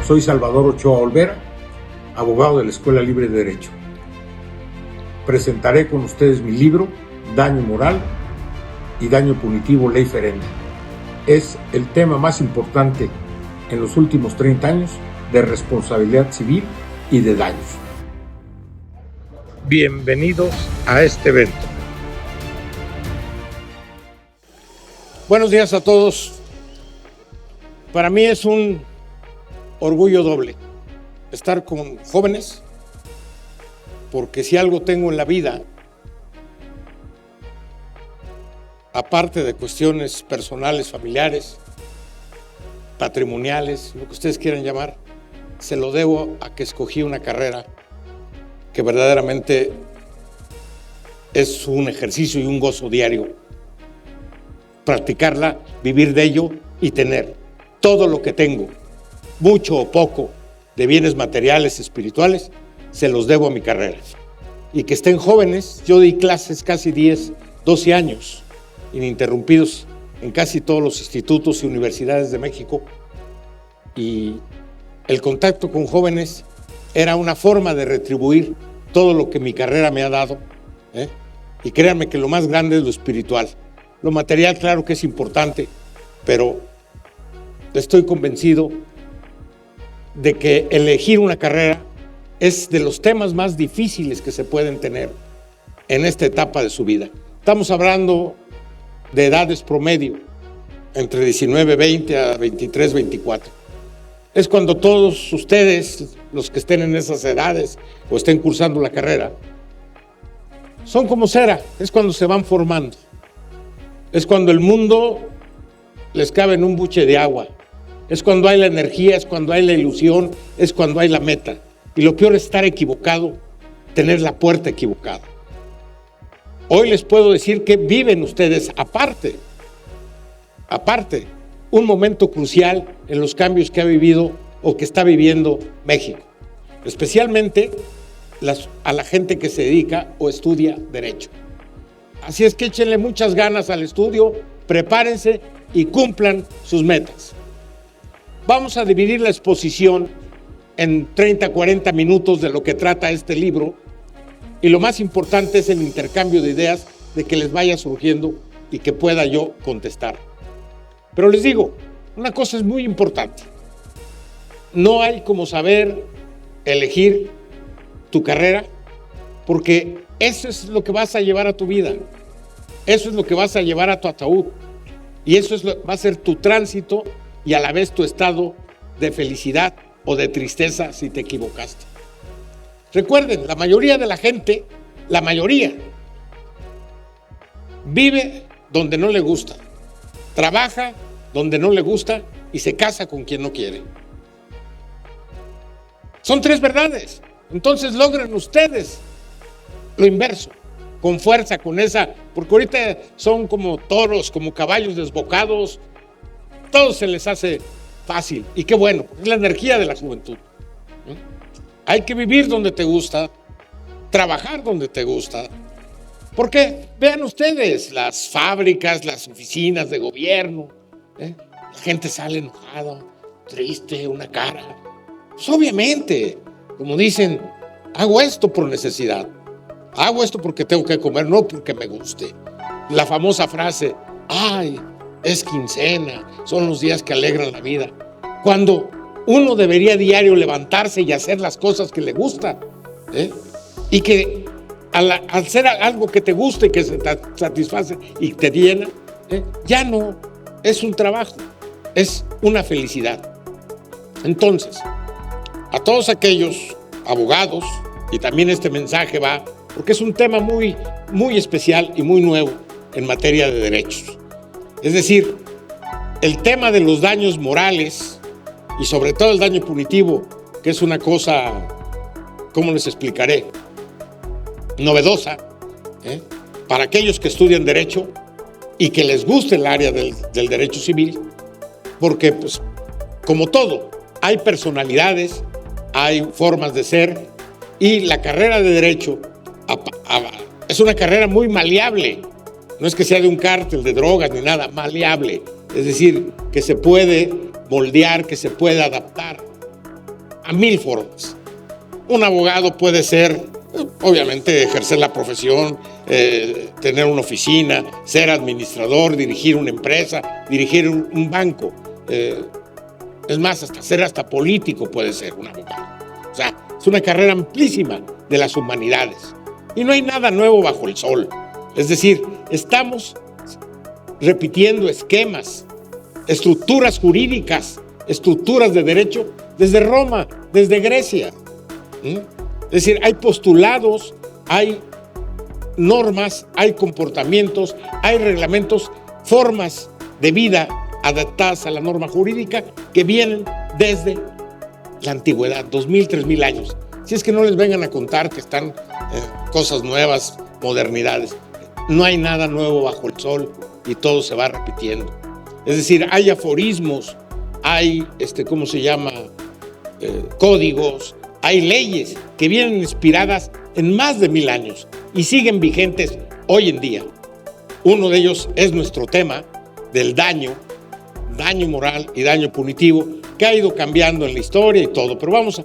Soy Salvador Ochoa Olvera, abogado de la Escuela Libre de Derecho. Presentaré con ustedes mi libro, Daño Moral y Daño Punitivo, Ley Ferenda. Es el tema más importante en los últimos 30 años de responsabilidad civil y de daños. Bienvenidos a este evento. Buenos días a todos. Para mí es un orgullo doble estar con jóvenes, porque si algo tengo en la vida, aparte de cuestiones personales, familiares, patrimoniales, lo que ustedes quieran llamar, se lo debo a que escogí una carrera que verdaderamente es un ejercicio y un gozo diario. Practicarla, vivir de ello y tener todo lo que tengo, mucho o poco, de bienes materiales, espirituales, se los debo a mi carrera. Y que estén jóvenes, yo di clases casi 10, 12 años, ininterrumpidos en casi todos los institutos y universidades de México. Y el contacto con jóvenes era una forma de retribuir todo lo que mi carrera me ha dado. Y créanme que lo más grande es lo espiritual. Lo material, claro que es importante, pero estoy convencido de que elegir una carrera es de los temas más difíciles que se pueden tener en esta etapa de su vida. Estamos hablando de edades promedio, entre 19, 20 a 23, 24. Es cuando todos ustedes, los que estén en esas edades o estén cursando la carrera, son como cera, es cuando se van formando. Es cuando el mundo les cabe en un buche de agua. Es cuando hay la energía, es cuando hay la ilusión, es cuando hay la meta. Y lo peor es estar equivocado, tener la puerta equivocada. Hoy les puedo decir que viven ustedes aparte, un momento crucial en los cambios que ha vivido o que está viviendo México. Especialmente a la gente que se dedica o estudia Derecho. Así es que échenle muchas ganas al estudio, prepárense y cumplan sus metas. Vamos a dividir la exposición en 30, 40 minutos de lo que trata este libro, y lo más importante es el intercambio de ideas, de que les vaya surgiendo y que pueda yo contestar. Pero les digo, una cosa es muy importante. No hay como saber elegir tu carrera, porque eso es lo que vas a llevar a tu vida, eso es lo que vas a llevar a tu ataúd, y eso va a ser tu tránsito y a la vez tu estado de felicidad o de tristeza si te equivocaste. Recuerden, la mayoría de la gente, vive donde no le gusta, trabaja donde no le gusta y se casa con quien no quiere. Son 3 verdades. Entonces logren ustedes lo inverso, con fuerza, con esa, porque ahorita son como toros, como caballos desbocados. Todo se les hace fácil, y qué bueno, porque es la energía de la juventud. Hay que vivir donde te gusta, trabajar donde te gusta, porque vean ustedes las fábricas, las oficinas de gobierno, la gente sale enojada, triste, una cara. Pues obviamente, como dicen, hago esto por necesidad, hago esto porque tengo que comer, no porque me guste. La famosa frase, ay, es quincena, son los días que alegran la vida. Cuando uno debería diario levantarse y hacer las cosas que le gustan, y que al hacer algo que te gusta y que se te satisface y te llena, ya no es un trabajo, es una felicidad. Entonces, a todos aquellos abogados, y también este mensaje va, porque es un tema muy, muy especial y muy nuevo en materia de derechos. Es decir, el tema de los daños morales y sobre todo el daño punitivo, que es una cosa, ¿cómo les explicaré? Novedosa, para aquellos que estudian Derecho y que les guste el área del derecho civil, porque pues, como todo, hay personalidades, hay formas de ser, y la carrera de Derecho es una carrera muy maleable. No es que sea de un cártel de drogas ni nada, maleable. Es decir, que se puede moldear, que se puede adaptar. a mil formas. Un abogado puede ser, obviamente, ejercer la profesión, tener una oficina, ser administrador, dirigir una empresa, dirigir un banco. Es más, hasta político puede ser un abogado. O sea, es una carrera amplísima de las humanidades. Y no hay nada nuevo bajo el sol. Es decir, estamos repitiendo esquemas, estructuras jurídicas, estructuras de derecho desde Roma, desde Grecia. Es decir, hay postulados, hay normas, hay comportamientos, hay reglamentos, formas de vida adaptadas a la norma jurídica que vienen desde la antigüedad, 2000, 3000 años. Si es que no les vengan a contar que están cosas nuevas, modernidades. No hay nada nuevo bajo el sol y todo se va repitiendo. Es decir, hay aforismos, hay, códigos, hay leyes que vienen inspiradas en más de 1000 años y siguen vigentes hoy en día. Uno de ellos es nuestro tema del daño moral y daño punitivo, que ha ido cambiando en la historia y todo, pero vamos a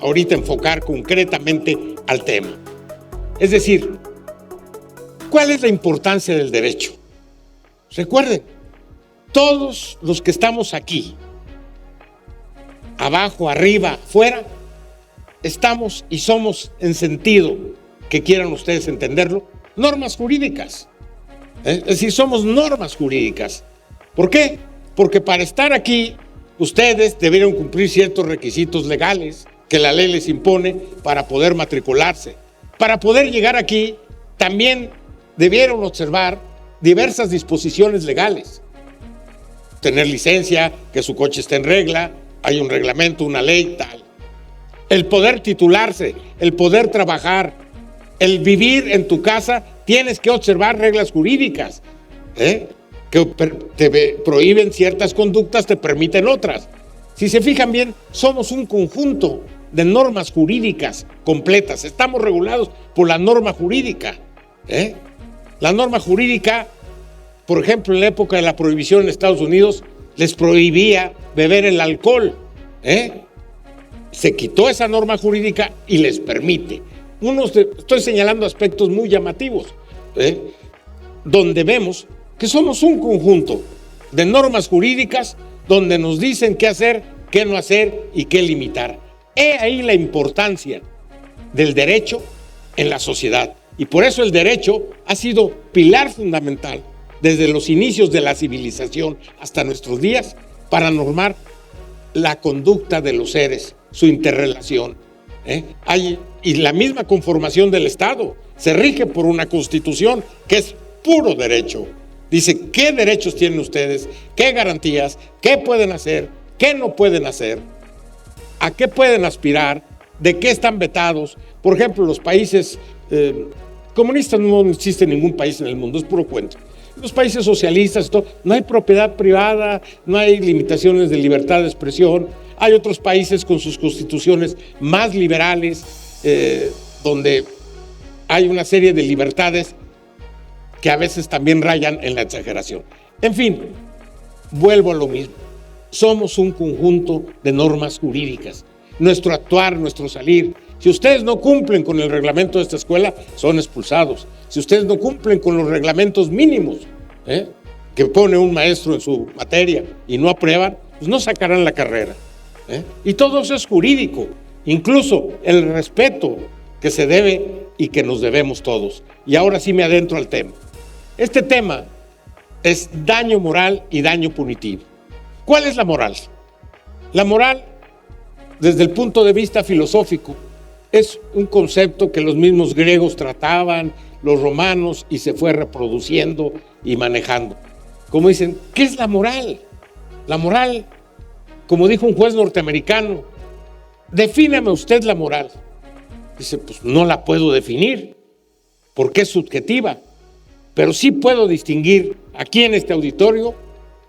ahorita enfocar concretamente al tema. Es decir, ¿cuál es la importancia del derecho? Recuerden, todos los que estamos aquí, abajo, arriba, fuera, estamos y somos, en sentido que quieran ustedes entenderlo, normas jurídicas. Es decir, somos normas jurídicas. ¿Por qué? Porque para estar aquí, ustedes debieron cumplir ciertos requisitos legales que la ley les impone para poder matricularse. Para poder llegar aquí, también debieron observar diversas disposiciones legales. Tener licencia, que su coche esté en regla, hay un reglamento, una ley, tal. El poder titularse, el poder trabajar, el vivir en tu casa, tienes que observar reglas jurídicas, que te prohíben ciertas conductas, te permiten otras. Si se fijan bien, somos un conjunto de normas jurídicas completas. Estamos regulados por la norma jurídica. La norma jurídica, por ejemplo, en la época de la prohibición en Estados Unidos, les prohibía beber el alcohol. Se quitó esa norma jurídica y les permite. Estoy señalando aspectos muy llamativos, donde vemos que somos un conjunto de normas jurídicas donde nos dicen qué hacer, qué no hacer y qué limitar. He ahí la importancia del derecho en la sociedad. Y por eso el derecho ha sido pilar fundamental desde los inicios de la civilización hasta nuestros días para normar la conducta de los seres, su interrelación. Y la misma conformación del Estado se rige por una constitución que es puro derecho. Dice qué derechos tienen ustedes, qué garantías, qué pueden hacer, qué no pueden hacer, a qué pueden aspirar, de qué están vetados. Por ejemplo, los países comunistas, no existe ningún país en el mundo, es puro cuento. Los países socialistas, no hay propiedad privada, no hay limitaciones de libertad de expresión. Hay otros países con sus constituciones más liberales, donde hay una serie de libertades que a veces también rayan en la exageración. En fin, vuelvo a lo mismo. Somos un conjunto de normas jurídicas. Nuestro actuar, nuestro salir. Si ustedes no cumplen con el reglamento de esta escuela, son expulsados. Si ustedes no cumplen con los reglamentos mínimos que pone un maestro en su materia y no aprueban, pues no sacarán la carrera. Y todo eso es jurídico. Incluso el respeto que se debe y que nos debemos todos. Y ahora sí me adentro al tema. Este tema es daño moral y daño punitivo. ¿Cuál es la moral? La moral, desde el punto de vista filosófico, es un concepto que los mismos griegos trataban, los romanos, y se fue reproduciendo y manejando. Como dicen, ¿qué es la moral? La moral, como dijo un juez norteamericano, defíname usted la moral. Dice, pues no la puedo definir, porque es subjetiva, pero sí puedo distinguir aquí en este auditorio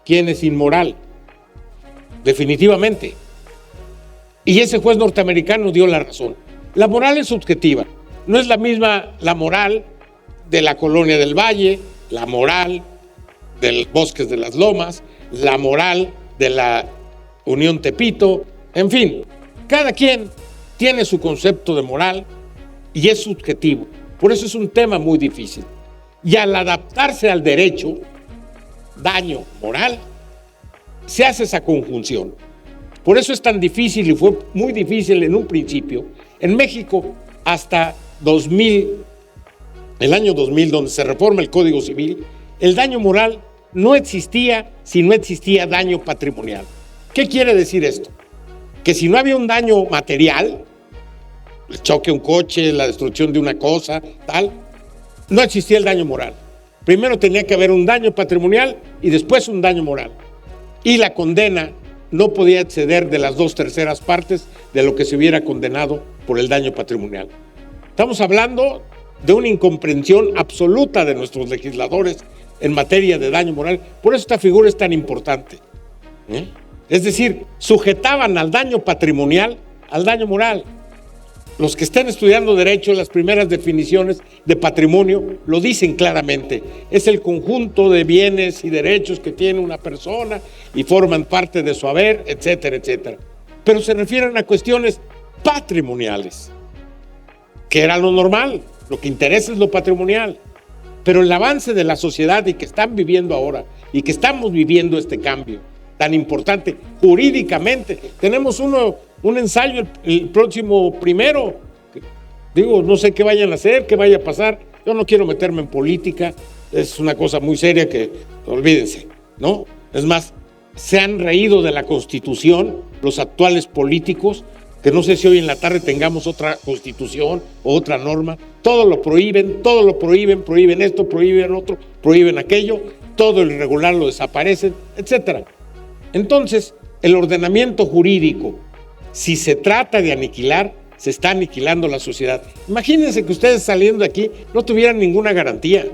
quién es inmoral, definitivamente. Y ese juez norteamericano dio la razón. La moral es subjetiva, no es la misma la moral de la Colonia del Valle, la moral de los Bosques de las Lomas, la moral de la Unión Tepito, en fin, cada quien tiene su concepto de moral y es subjetivo. Por eso es un tema muy difícil. Y al adaptarse al derecho, daño moral, se hace esa conjunción. Por eso es tan difícil y fue muy difícil en un principio. En México, hasta 2000, el año 2000, donde se reforma el Código Civil, el daño moral no existía si no existía daño patrimonial. ¿Qué quiere decir esto? Que si no había un daño material, el choque de un coche, la destrucción de una cosa, tal, no existía el daño moral. Primero tenía que haber un daño patrimonial y después un daño moral. Y la condena no podía exceder de las 2/3 partes de lo que se hubiera condenado por el daño patrimonial. Estamos hablando de una incomprensión absoluta de nuestros legisladores en materia de daño moral. Por eso esta figura es tan importante. Es decir, sujetaban al daño patrimonial al daño moral. Los que estén estudiando derecho, las primeras definiciones de patrimonio lo dicen claramente. Es el conjunto de bienes y derechos que tiene una persona y forman parte de su haber, etcétera, etcétera. Pero se refieren a cuestiones patrimoniales, que era lo normal. Lo que interesa es lo patrimonial. Pero el avance de la sociedad y que están viviendo ahora y que estamos viviendo este cambio tan importante jurídicamente. Tenemos un ensayo el próximo 1. Digo, no sé qué vayan a hacer, qué vaya a pasar. Yo no quiero meterme en política, es una cosa muy seria que olvídense, ¿no? Es más, se han reído de la Constitución los actuales políticos, que no sé si hoy en la tarde tengamos otra Constitución o otra norma. Todo lo prohíben, prohíben esto, prohíben otro, prohíben aquello, todo lo irregular lo desaparecen, etcétera. Entonces, el ordenamiento jurídico, si se trata de aniquilar, se está aniquilando la sociedad. Imagínense que ustedes saliendo de aquí no tuvieran ninguna garantía.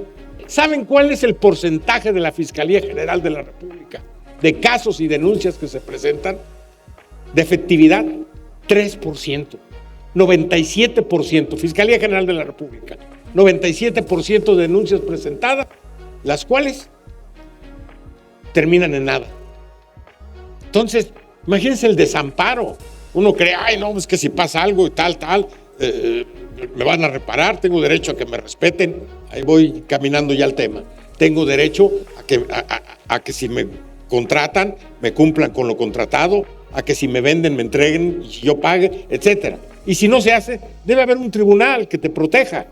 ¿Saben cuál es el porcentaje de la Fiscalía General de la República de casos y denuncias que se presentan? De efectividad, 3%. 97%. Fiscalía General de la República. 97% de denuncias presentadas, las cuales terminan en nada. Entonces, imagínense el desamparo. Uno cree, ay, no, es que si pasa algo y tal, me van a reparar, tengo derecho a que me respeten. Ahí voy caminando ya al tema. Tengo derecho a que si me contratan, me cumplan con lo contratado, a que si me venden, me entreguen y yo pague, etcétera. Y si no se hace, debe haber un tribunal que te proteja.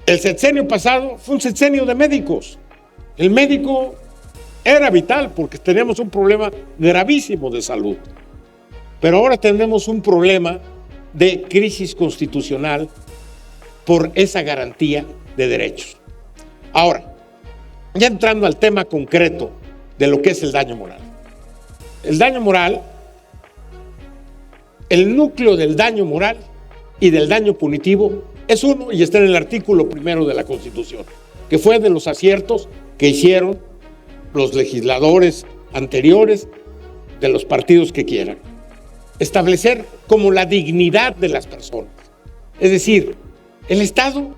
El sexenio pasado fue un sexenio de médicos. El médico era vital porque teníamos un problema gravísimo de salud. Pero ahora tenemos un problema de crisis constitucional por esa garantía de derechos. Ahora, ya entrando al tema concreto de lo que es el daño moral. El daño moral, el núcleo del daño moral y del daño punitivo es uno y está en el artículo 1 de la Constitución, que fue de los aciertos que hicieron los legisladores anteriores de los partidos que quieran. Establecer como la dignidad de las personas. Es decir, el Estado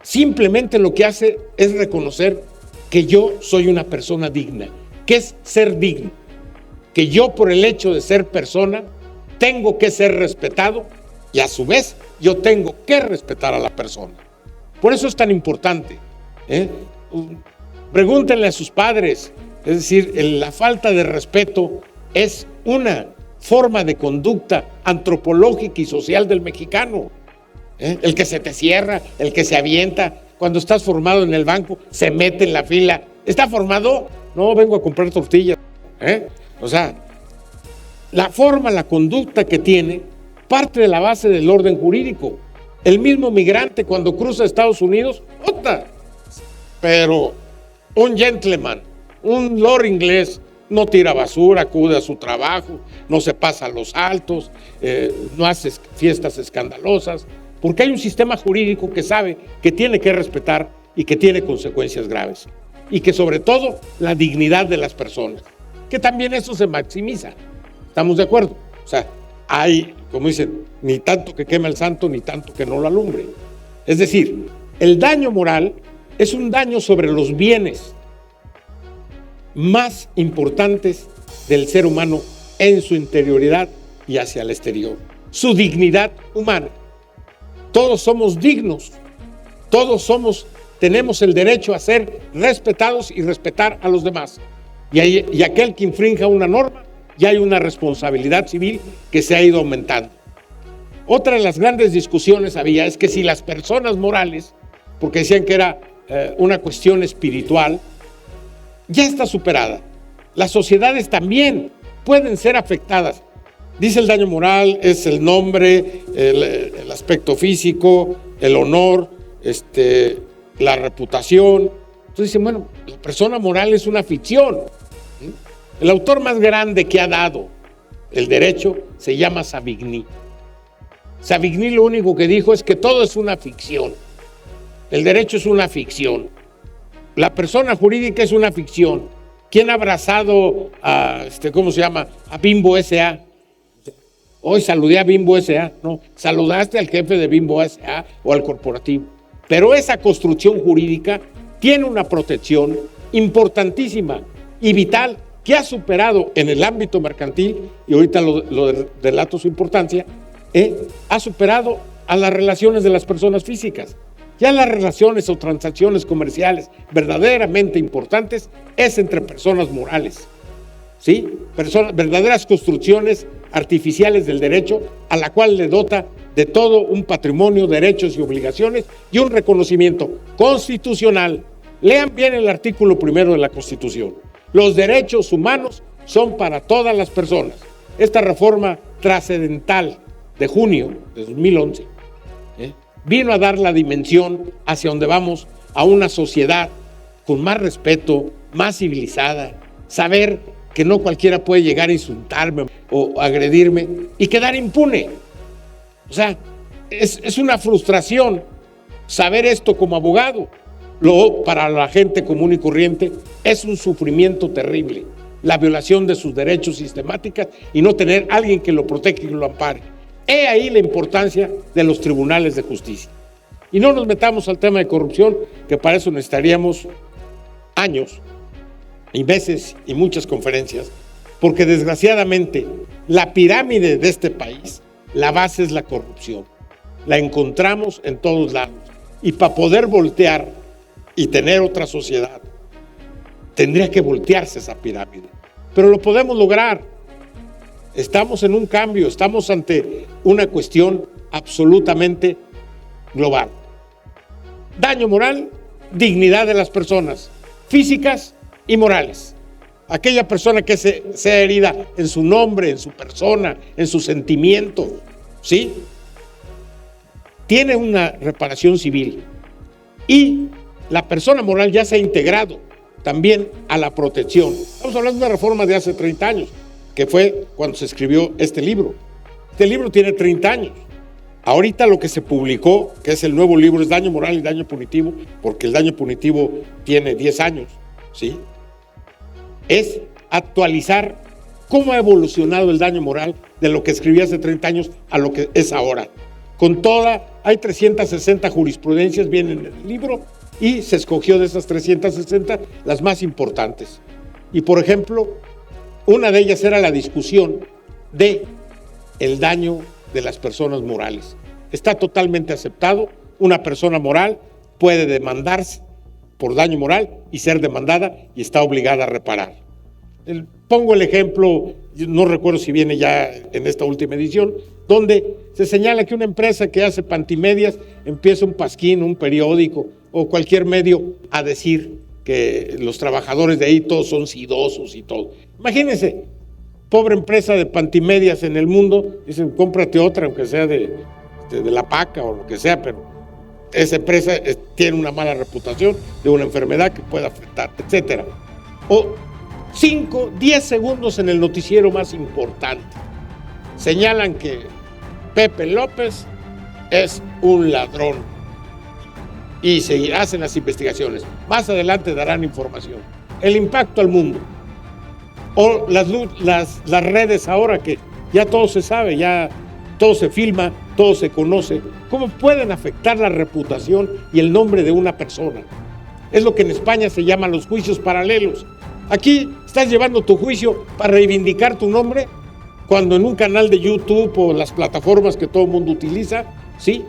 simplemente lo que hace es reconocer que yo soy una persona digna. ¿Qué es ser digno? Que yo, por el hecho de ser persona, tengo que ser respetado y a su vez yo tengo que respetar a la persona. Por eso es tan importante. Pregúntenle a sus padres. Es decir, la falta de respeto es una forma de conducta antropológica y social del mexicano. El que se te cierra, el que se avienta, cuando estás formado en el banco, se mete en la fila. ¿Está formado? No, vengo a comprar tortillas. O sea, la forma, la conducta que tiene, parte de la base del orden jurídico. El mismo migrante cuando cruza Estados Unidos, pero un gentleman, un lord inglés, no tira basura, acude a su trabajo, no se pasa a los altos, no hace fiestas escandalosas, porque hay un sistema jurídico que sabe que tiene que respetar y que tiene consecuencias graves. Y que sobre todo la dignidad de las personas, que también eso se maximiza. ¿Estamos de acuerdo? O sea, hay, como dicen, ni tanto que queme el santo, ni tanto que no lo alumbre. Es decir, el daño moral es un daño sobre los bienes más importantes del ser humano en su interioridad y hacia el exterior. Su dignidad humana. Todos somos dignos, tenemos el derecho a ser respetados y respetar a los demás. Y aquel que infrinja una norma, ya hay una responsabilidad civil que se ha ido aumentando. Otra de las grandes discusiones había es que si las personas morales, porque decían que era una cuestión espiritual, ya está superada. Las sociedades también pueden ser afectadas. Dice el daño moral es el nombre, el aspecto físico, el honor, la reputación. Entonces dicen, bueno, la persona moral es una ficción. El autor más grande que ha dado el derecho se llama Savigny. Savigny lo único que dijo es que todo es una ficción. El derecho es una ficción. La persona jurídica es una ficción. ¿Quién ha abrazado a, a Bimbo S.A.? Hoy saludé a Bimbo S.A. No, saludaste al jefe de Bimbo S.A. o al corporativo. Pero esa construcción jurídica tiene una protección importantísima y vital que ha superado en el ámbito mercantil, y ahorita lo relato su importancia, ha superado a las relaciones de las personas físicas. Ya las relaciones o transacciones comerciales verdaderamente importantes es entre personas morales, ¿sí? Verdaderas construcciones artificiales del derecho, a la cual le dota de todo un patrimonio, derechos y obligaciones y un reconocimiento constitucional. Lean bien el artículo 1 de la Constitución. Los derechos humanos son para todas las personas. Esta reforma trascendental de junio de 2011 vino a dar la dimensión hacia donde vamos, a una sociedad con más respeto, más civilizada, saber que no cualquiera puede llegar a insultarme o agredirme y quedar impune. O sea, es una frustración saber esto como abogado. Luego, para la gente común y corriente, es un sufrimiento terrible, la violación de sus derechos sistemáticas y no tener a alguien que lo proteja y lo ampare. He ahí la importancia de los tribunales de justicia. Y no nos metamos al tema de corrupción, que para eso necesitaríamos años y meses y muchas conferencias, porque desgraciadamente la pirámide de este país, la base es la corrupción. La encontramos en todos lados. Y para poder voltear y tener otra sociedad, tendría que voltearse esa pirámide. Pero lo podemos lograr. Estamos en un cambio, estamos ante una cuestión absolutamente global. Daño moral, dignidad de las personas, físicas y morales. Aquella persona que sea herida en su nombre, en su persona, en su sentimiento, ¿sí? Tiene una reparación civil. Y la persona moral ya se ha integrado también a la protección. Estamos hablando de una reforma de hace 30 años, que fue cuando se escribió este libro. Este libro tiene 30 años. Ahorita lo que se publicó, que es el nuevo libro, es Daño Moral y Daño Punitivo, porque el daño punitivo tiene 10 años, ¿sí? Es actualizar cómo ha evolucionado el daño moral de lo que escribí hace 30 años a lo que es ahora. Hay 360 jurisprudencias, vienen en el libro, y se escogió de esas 360 las más importantes. Y por ejemplo, una de ellas era la discusión de el daño de las personas morales. Está totalmente aceptado. Una persona moral puede demandarse por daño moral y ser demandada y está obligada a reparar. Pongo el ejemplo, no recuerdo si viene ya en esta última edición, donde se señala que una empresa que hace pantimedias empieza un pasquín, un periódico o cualquier medio a decir que los trabajadores de ahí todos son sidosos y todo. Imagínense, pobre empresa de pantimedias en el mundo, dicen cómprate otra, aunque sea de la paca o lo que sea, pero esa empresa tiene una mala reputación de una enfermedad que puede afectar, etcétera. O 5, 10 segundos en el noticiero más importante. Señalan que Pepe López es un ladrón y se hacen las investigaciones. Más adelante darán información. El impacto al mundo. O las redes ahora que ya todo se sabe, ya todo se filma, todo se conoce. ¿Cómo pueden afectar la reputación y el nombre de una persona? Es lo que en España se llama los juicios paralelos. Aquí estás llevando tu juicio para reivindicar tu nombre cuando en un canal de YouTube o las plataformas que todo el mundo utiliza, ¿sí?,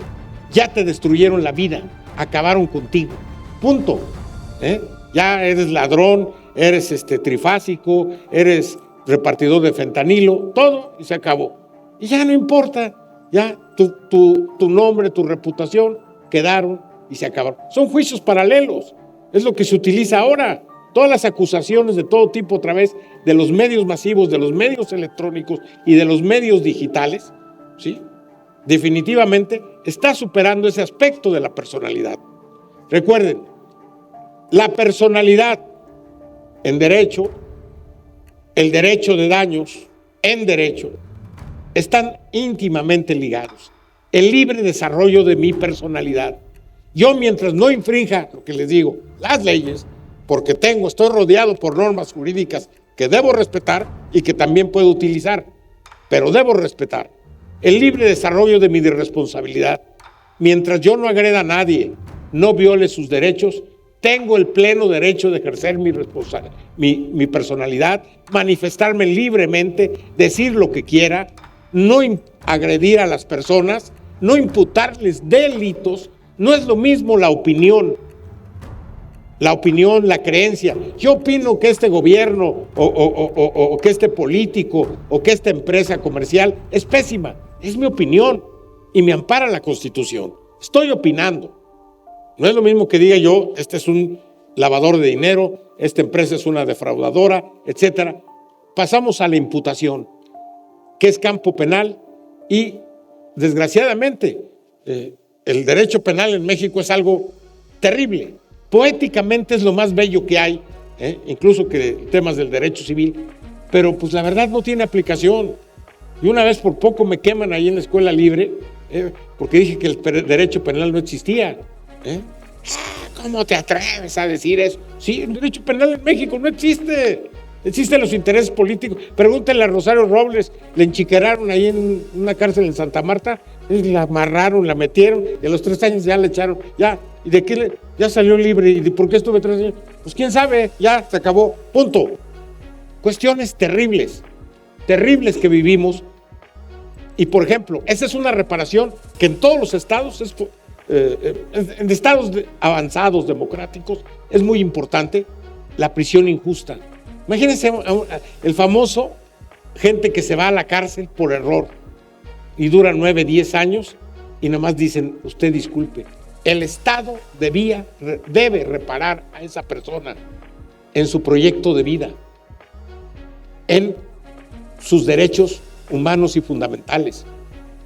ya te destruyeron la vida, acabaron contigo, punto. Ya eres ladrón, eres trifásico, eres repartidor de fentanilo, todo, y se acabó. Y ya no importa, ya tu nombre, tu reputación quedaron y se acabaron. Son juicios paralelos, es lo que se utiliza ahora. Todas las acusaciones de todo tipo a través de los medios masivos, de los medios electrónicos y de los medios digitales, ¿sí?, definitivamente está superando ese aspecto de la personalidad. Recuerden, la personalidad en derecho, el derecho de daños en derecho, están íntimamente ligados. El libre desarrollo de mi personalidad. Yo, mientras no infrinja, lo que les digo, las leyes, porque estoy rodeado por normas jurídicas que debo respetar y que también puedo utilizar, pero debo respetar el libre desarrollo de mi responsabilidad. Mientras yo no agreda a nadie, no viole sus derechos, tengo el pleno derecho de ejercer mi personalidad, manifestarme libremente, decir lo que quiera, no agredir a las personas, no imputarles delitos. No es lo mismo la opinión, la creencia. Yo opino que este gobierno o que este político o que esta empresa comercial es pésima. Es mi opinión y me ampara la Constitución. Estoy opinando. No es lo mismo que diga yo, este es un lavador de dinero, esta empresa es una defraudadora, etcétera. Pasamos a la imputación, que es campo penal, y desgraciadamente el derecho penal en México es algo terrible. Poéticamente es lo más bello que hay, incluso que temas del derecho civil, pero pues la verdad no tiene aplicación. Y una vez por poco me queman ahí en la escuela libre, porque dije que el derecho penal no existía. ¿Cómo te atreves a decir eso? Sí, el derecho penal en México no existe. Existen los intereses políticos. Pregúntenle a Rosario Robles, le enchiqueraron ahí en una cárcel en Santa Marta, la amarraron, la metieron, y a los 3 años ya le echaron, ya, ¿y de qué ya salió libre? ¿Y de por qué estuve 3 años? Pues quién sabe, ya se acabó, punto. Cuestiones terribles que vivimos. Y por ejemplo, esa es una reparación que en todos los estados, en estados avanzados, democráticos, es muy importante, la prisión injusta. Imagínense el famoso gente que se va a la cárcel por error y dura 9, 10 años y nada más dicen, usted disculpe, el Estado debe reparar a esa persona en su proyecto de vida, en sus derechos humanos y fundamentales,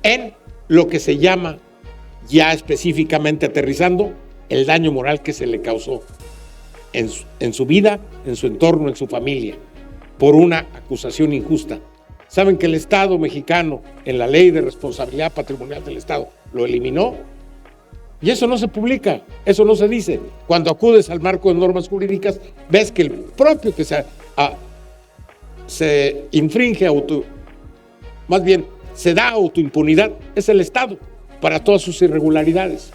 en lo que se llama, ya específicamente aterrizando, el daño moral que se le causó en su vida, en su entorno, en su familia, por una acusación injusta. ¿Saben que el Estado mexicano, en la Ley de Responsabilidad Patrimonial del Estado, lo eliminó? Y eso no se publica, eso no se dice. Cuando acudes al marco de normas jurídicas, ves que el propio que se infringe más bien se da autoimpunidad, es el Estado para todas sus irregularidades.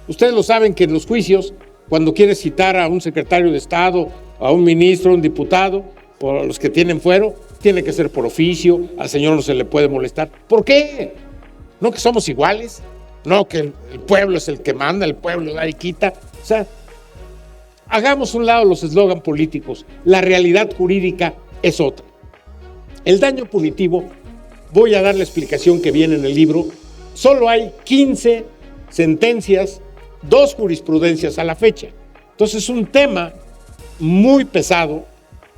Ustedes lo saben que en los juicios, cuando quieres citar a un secretario de Estado, a un ministro, a un diputado, o a los que tienen fuero, tiene que ser por oficio, al señor no se le puede molestar. ¿Por qué? ¿No que somos iguales? ¿No que el pueblo es el que manda, el pueblo da y quita? O sea, hagamos un lado los eslogan políticos. La realidad jurídica es otra. El daño punitivo, voy a dar la explicación que viene en el libro. Solo hay 15 sentencias, 2 jurisprudencias a la fecha. Entonces es un tema muy pesado,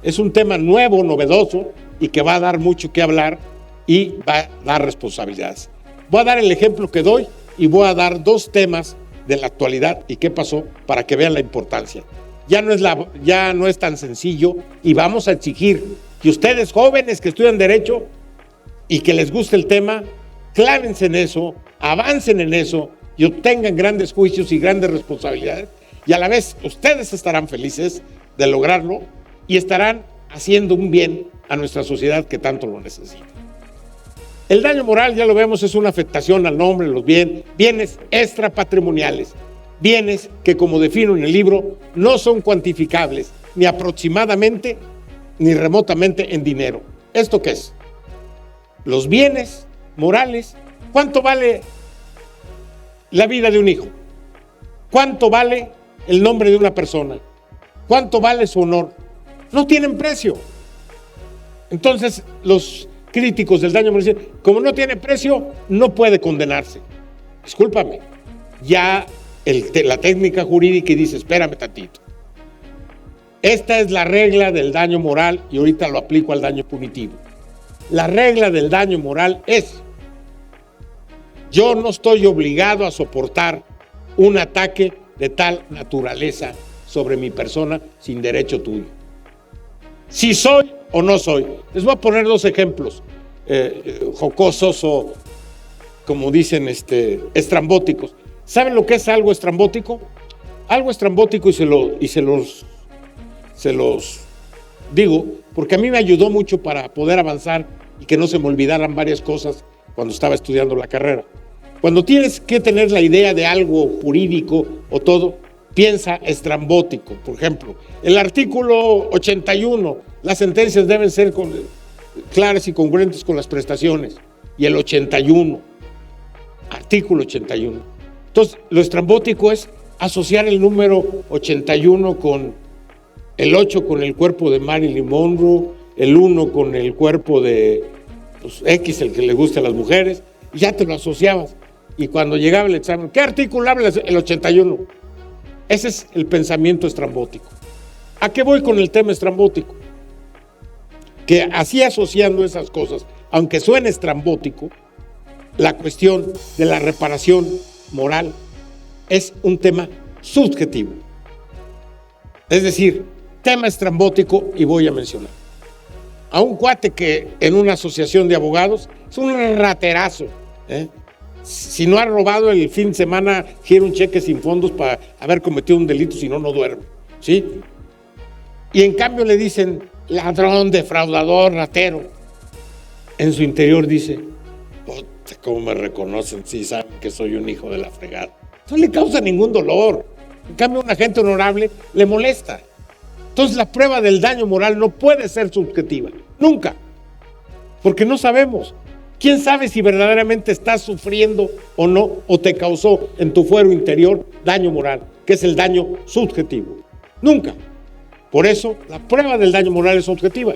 es un tema nuevo, novedoso y que va a dar mucho que hablar y va a dar responsabilidades. Voy a dar el ejemplo que doy y voy a dar 2 temas de la actualidad y qué pasó para que vean la importancia. Ya no es tan sencillo y vamos a exigir que ustedes jóvenes que estudian Derecho y que les guste el tema, clávense en eso, avancen en eso y obtengan grandes juicios y grandes responsabilidades, y a la vez ustedes estarán felices de lograrlo y estarán haciendo un bien a nuestra sociedad que tanto lo necesita. El daño moral, ya lo vemos, es una afectación al nombre, los bienes extrapatrimoniales, bienes que, como defino en el libro, no son cuantificables ni aproximadamente ni remotamente en dinero. ¿Esto qué es? los bienes morales. ¿Cuánto vale la vida de un hijo? ¿Cuánto vale el nombre de una persona? ¿Cuánto vale su honor? No tienen precio. Entonces, los críticos del daño moral dicen, como no tiene precio, no puede condenarse. Discúlpame, ya la técnica jurídica dice, espérame tantito. Esta es la regla del daño moral y ahorita lo aplico al daño punitivo. La regla del daño moral es, yo no estoy obligado a soportar un ataque de tal naturaleza sobre mi persona sin derecho tuyo. Si soy o no soy. Les voy a poner dos ejemplos jocosos o, como dicen, estrambóticos. ¿Saben lo que es algo estrambótico? Algo estrambótico, y se los digo, porque a mí me ayudó mucho para poder avanzar y que no se me olvidaran varias cosas cuando estaba estudiando la carrera. Cuando tienes que tener la idea de algo jurídico o todo, piensa estrambótico. Por ejemplo, el artículo 81, las sentencias deben ser claras y congruentes con las prestaciones. Y el 81, artículo 81. Entonces, lo estrambótico es asociar el número 81 con el 8 con el cuerpo de Marilyn Monroe, el 1 con el cuerpo de X, el que le gusta a las mujeres, y ya te lo asociabas. Y cuando llegaba el examen, ¿qué artículo habla? El 81. Ese es el pensamiento estrambótico. ¿A qué voy con el tema estrambótico? Que así asociando esas cosas, aunque suene estrambótico, la cuestión de la reparación moral es un tema subjetivo. Es decir, tema estrambótico, y voy a mencionar a un cuate que en una asociación de abogados es un raterazo, Si no ha robado el fin de semana, gira un cheque sin fondos para haber cometido un delito, si no, no duerme, ¿sí? Y en cambio le dicen ladrón, defraudador, ratero. En su interior dice, ¿cómo me reconocen? Sí, saben que soy un hijo de la fregada. No le causa ningún dolor. En cambio, un agente honorable le molesta. Entonces, la prueba del daño moral no puede ser subjetiva, nunca, porque no sabemos. ¿Quién sabe si verdaderamente estás sufriendo o no, o te causó en tu fuero interior daño moral, que es el daño subjetivo? Nunca. Por eso, la prueba del daño moral es objetiva.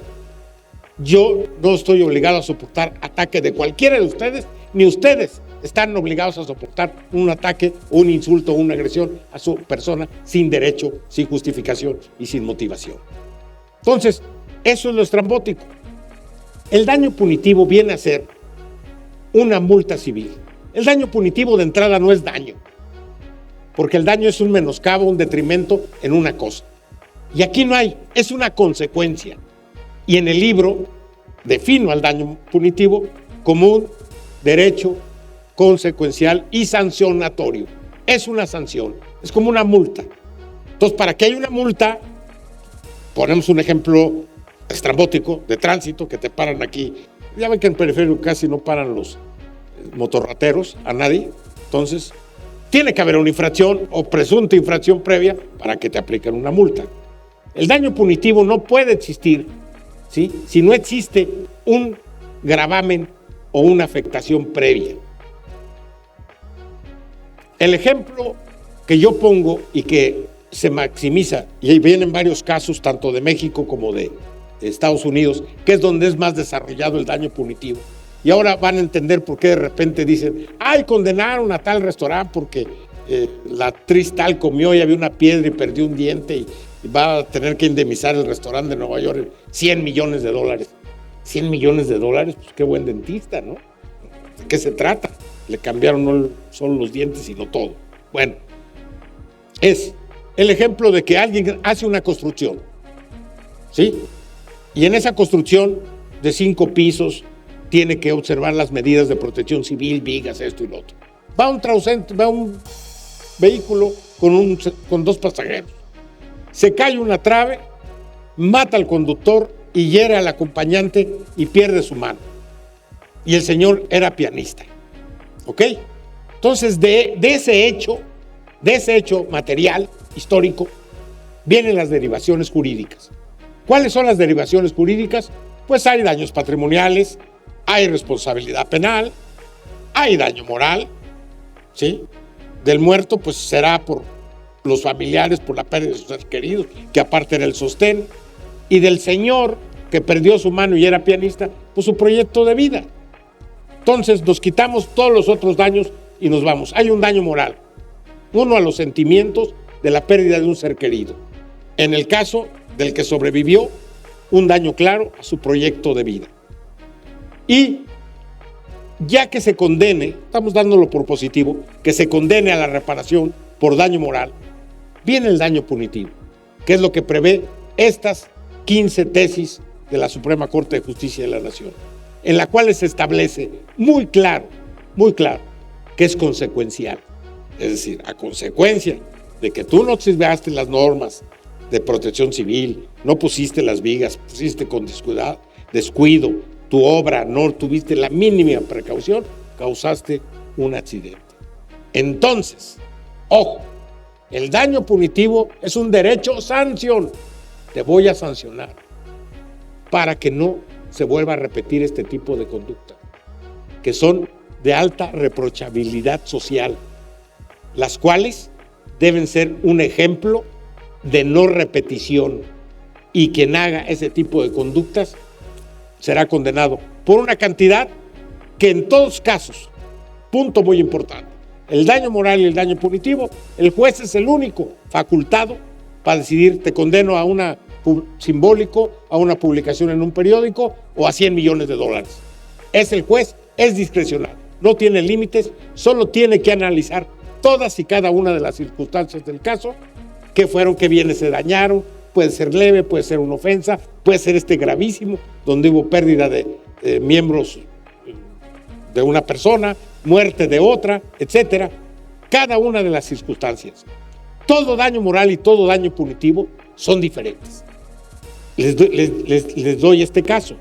Yo no estoy obligado a soportar ataque de cualquiera de ustedes, ni ustedes están obligados a soportar un ataque, un insulto, una agresión a su persona sin derecho, sin justificación y sin motivación. Entonces, eso es lo estrambótico. El daño punitivo viene a ser una multa civil. El daño punitivo de entrada no es daño, porque el daño es un menoscabo, un detrimento en una cosa. Y aquí no hay, es una consecuencia. Y en el libro defino al daño punitivo como un derecho consecuencial y sancionatorio. Es una sanción, es como una multa. Entonces, para que haya una multa, ponemos un ejemplo estrambótico de tránsito, que te paran aquí. Ya ven que en periférico casi no paran los motorrateros, a nadie. Entonces, tiene que haber una infracción o presunta infracción previa para que te apliquen una multa. El daño punitivo no puede existir, ¿sí?, si no existe un gravamen o una afectación previa. El ejemplo que yo pongo y que se maximiza, y ahí vienen varios casos, tanto de México como de Estados Unidos, que es donde es más desarrollado el daño punitivo. Y ahora van a entender por qué de repente dicen, ay, condenaron a tal restaurante porque la actriz tal comió y había una piedra y perdió un diente y va a tener que indemnizar el restaurante de Nueva York $100 millones. $100 millones, pues qué buen dentista, ¿no? ¿De qué se trata? Le cambiaron no solo los dientes, sino todo. Bueno, es el ejemplo de que alguien hace una construcción, ¿sí? Y en esa construcción de 5 pisos tiene que observar las medidas de protección civil, vigas, esto y lo otro. Va un vehículo con 2 pasajeros. Se cae una trave, mata al conductor y hiere al acompañante y pierde su mano. Y el señor era pianista. ¿Ok? Entonces, de ese hecho material, histórico, vienen las derivaciones jurídicas. ¿Cuáles son las derivaciones jurídicas? Pues hay daños patrimoniales, hay responsabilidad penal, hay daño moral, ¿sí? Del muerto, pues será por los familiares, por la pérdida de sus seres queridos, que aparte era el sostén, y del señor que perdió su mano y era pianista, pues su proyecto de vida. Entonces nos quitamos todos los otros daños y nos vamos. Hay un daño moral, uno a los sentimientos de la pérdida de un ser querido. En el caso del que sobrevivió, un daño claro a su proyecto de vida. Y ya que se condene, estamos dándolo por positivo, que se condene a la reparación por daño moral, viene el daño punitivo, que es lo que prevé estas 15 tesis de la Suprema Corte de Justicia de la Nación, en la cual se establece muy claro, que es consecuencial. Es decir, a consecuencia de que tú no observaste las normas de protección civil, no pusiste las vigas, pusiste con descuido tu obra, no tuviste la mínima precaución, causaste un accidente. Entonces, ojo, el daño punitivo es un derecho sanción. Te voy a sancionar para que no se vuelva a repetir este tipo de conducta, que son de alta reprochabilidad social, las cuales deben ser un ejemplo de no repetición, y quien haga ese tipo de conductas será condenado por una cantidad que en todos casos, punto muy importante, el daño moral y el daño punitivo, el juez es el único facultado para decidir, te condeno a una simbólico, a una publicación en un periódico o a $100 millones. Es el juez, es discrecional, no tiene límites, solo tiene que analizar todas y cada una de las circunstancias del caso, qué fueron, qué bienes se dañaron, puede ser leve, puede ser una ofensa, puede ser gravísimo, donde hubo pérdida de miembros de una persona, muerte de otra, etcétera. Cada una de las circunstancias. Todo daño moral y todo daño punitivo son diferentes. Les doy este caso.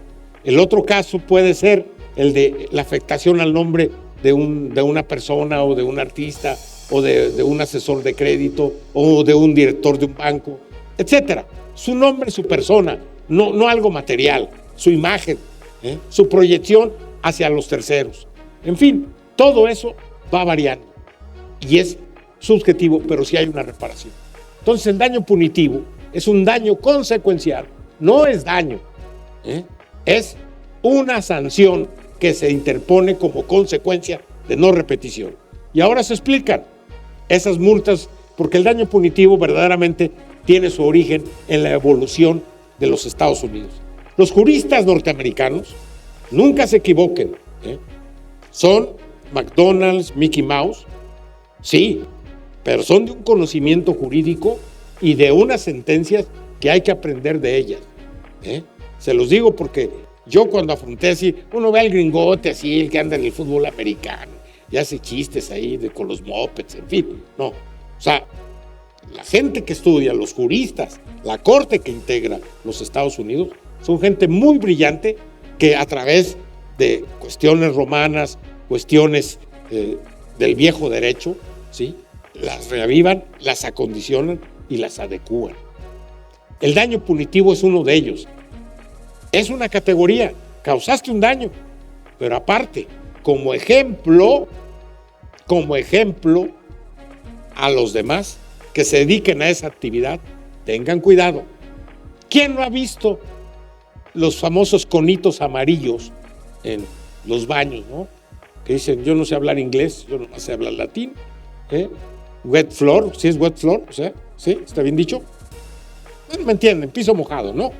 El otro caso puede ser el de la afectación al nombre de una persona o de un artista o de un asesor de crédito o de un director de un banco, etcétera. Su nombre, su persona, no algo material, su imagen, su proyección hacia los terceros. En fin, todo eso va variando y es subjetivo, pero sí hay una reparación. Entonces el daño punitivo es un daño consecuencial, no es daño, es una sanción que se interpone como consecuencia de no repetición. Y ahora se explican esas multas, porque el daño punitivo verdaderamente tiene su origen en la evolución de los Estados Unidos. Los juristas norteamericanos, nunca se equivoquen, son McDonald's, Mickey Mouse, sí, pero son de un conocimiento jurídico y de unas sentencias que hay que aprender de ellas. Se los digo porque yo cuando afronté así, uno ve al gringote así, el que anda en el fútbol americano, y hace chistes ahí con los mopeds, en fin, no. O sea, la gente que estudia, los juristas, la corte que integra los Estados Unidos, son gente muy brillante que a través de cuestiones romanas, cuestiones del viejo derecho, ¿sí?, las reavivan, las acondicionan y las adecúan. El daño punitivo es uno de ellos. Es una categoría, causaste un daño, pero aparte, como ejemplo a los demás que se dediquen a esa actividad, tengan cuidado. ¿Quién no ha visto los famosos conitos amarillos en los baños, ¿no? Que dicen, yo no sé hablar inglés, yo no sé hablar latín, wet floor, ¿sí es wet floor? O sea, ¿sí? ¿Está bien dicho? Bueno, me entienden, piso mojado, ¿no?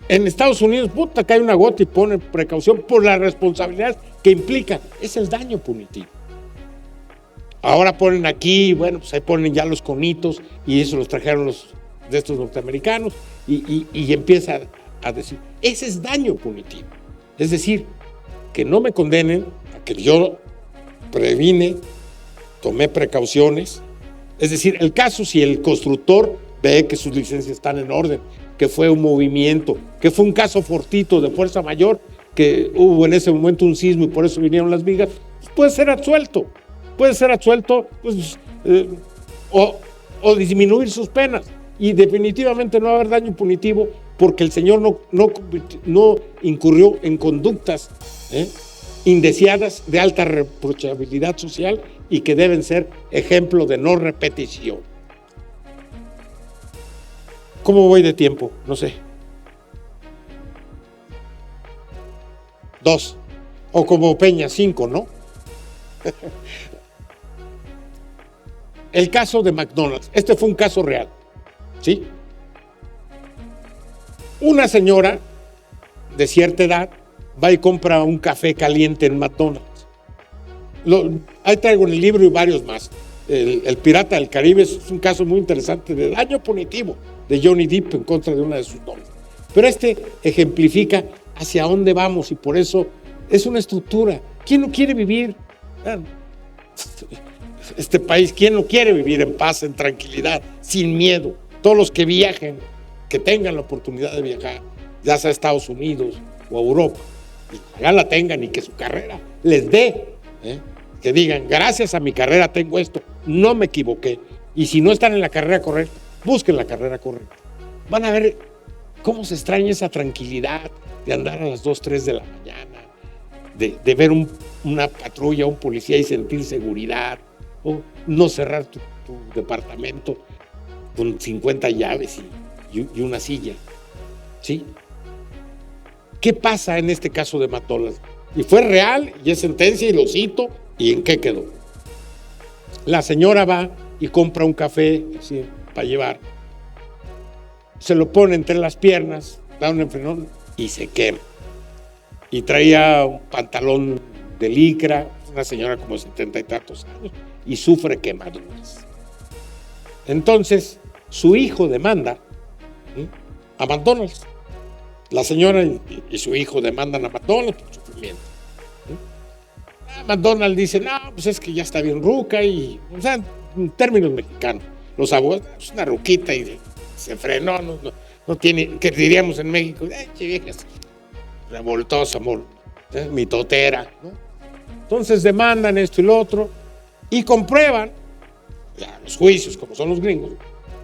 En Estados Unidos, cae una gota y ponen precaución por la responsabilidad que implica. Es el daño punitivo. Ahora ponen aquí, bueno, pues ahí ponen ya los conitos y eso los trajeron los de estos norteamericanos y empieza a decir, ese es daño punitivo. Es decir, que no me condenen a que yo previne, tomé precauciones. Es decir, el caso si el constructor ve que sus licencias están en orden, que fue un movimiento, que fue un caso fortuito de fuerza mayor, que hubo en ese momento un sismo y por eso vinieron las vigas, pues puede ser absuelto, pues, o disminuir sus penas y definitivamente no va a haber daño punitivo porque el señor no incurrió en conductas indeseadas de alta reprochabilidad social y que deben ser ejemplo de no repetición. ¿Cómo voy de tiempo? No sé. 2. O como Peña, 5, ¿no? El caso de McDonald's. Este fue un caso real, ¿sí? Una señora de cierta edad va y compra un café caliente en McDonald's. Ahí traigo en el libro y varios más. El Pirata del Caribe es un caso muy interesante de daño punitivo de Johnny Depp en contra de una de sus novias. Pero este ejemplifica hacia dónde vamos y por eso es una estructura. ¿Quién no quiere vivir? Este país, ¿quién no quiere vivir en paz, en tranquilidad, sin miedo? Todos los que viajen, que tengan la oportunidad de viajar, ya sea a Estados Unidos o a Europa, y ya la tengan y que su carrera les dé, que digan, gracias a mi carrera tengo esto, no me equivoqué. Y si no están en la carrera correcta, busquen la carrera correcta. Van a ver cómo se extraña esa tranquilidad de andar a las 2, 3 de la mañana, de ver una patrulla, un policía y sentir seguridad, o no cerrar tu departamento con 50 llaves y una silla, ¿sí? ¿Qué pasa en este caso de McDonald's? Y fue real, y es sentencia, y lo cito, ¿y en qué quedó? La señora va y compra un café así, para llevar, se lo pone entre las piernas, da un enfrenón y se quema. Y traía un pantalón de licra, una señora como de 70 y tantos años, y sufre quemaduras. Entonces, su hijo demanda a McDonald's. La señora y su hijo demandan a McDonald's por sufrimiento. McDonald's dice, no, pues es que ya está bien ruca, y, o sea, en términos mexicanos, los abuelos, es una ruquita y se frenó, no tiene, que diríamos en México, viejas, revoltosa, amor, mitotera, ¿no? Entonces demandan esto y lo otro y comprueban, ya, los juicios, como son los gringos,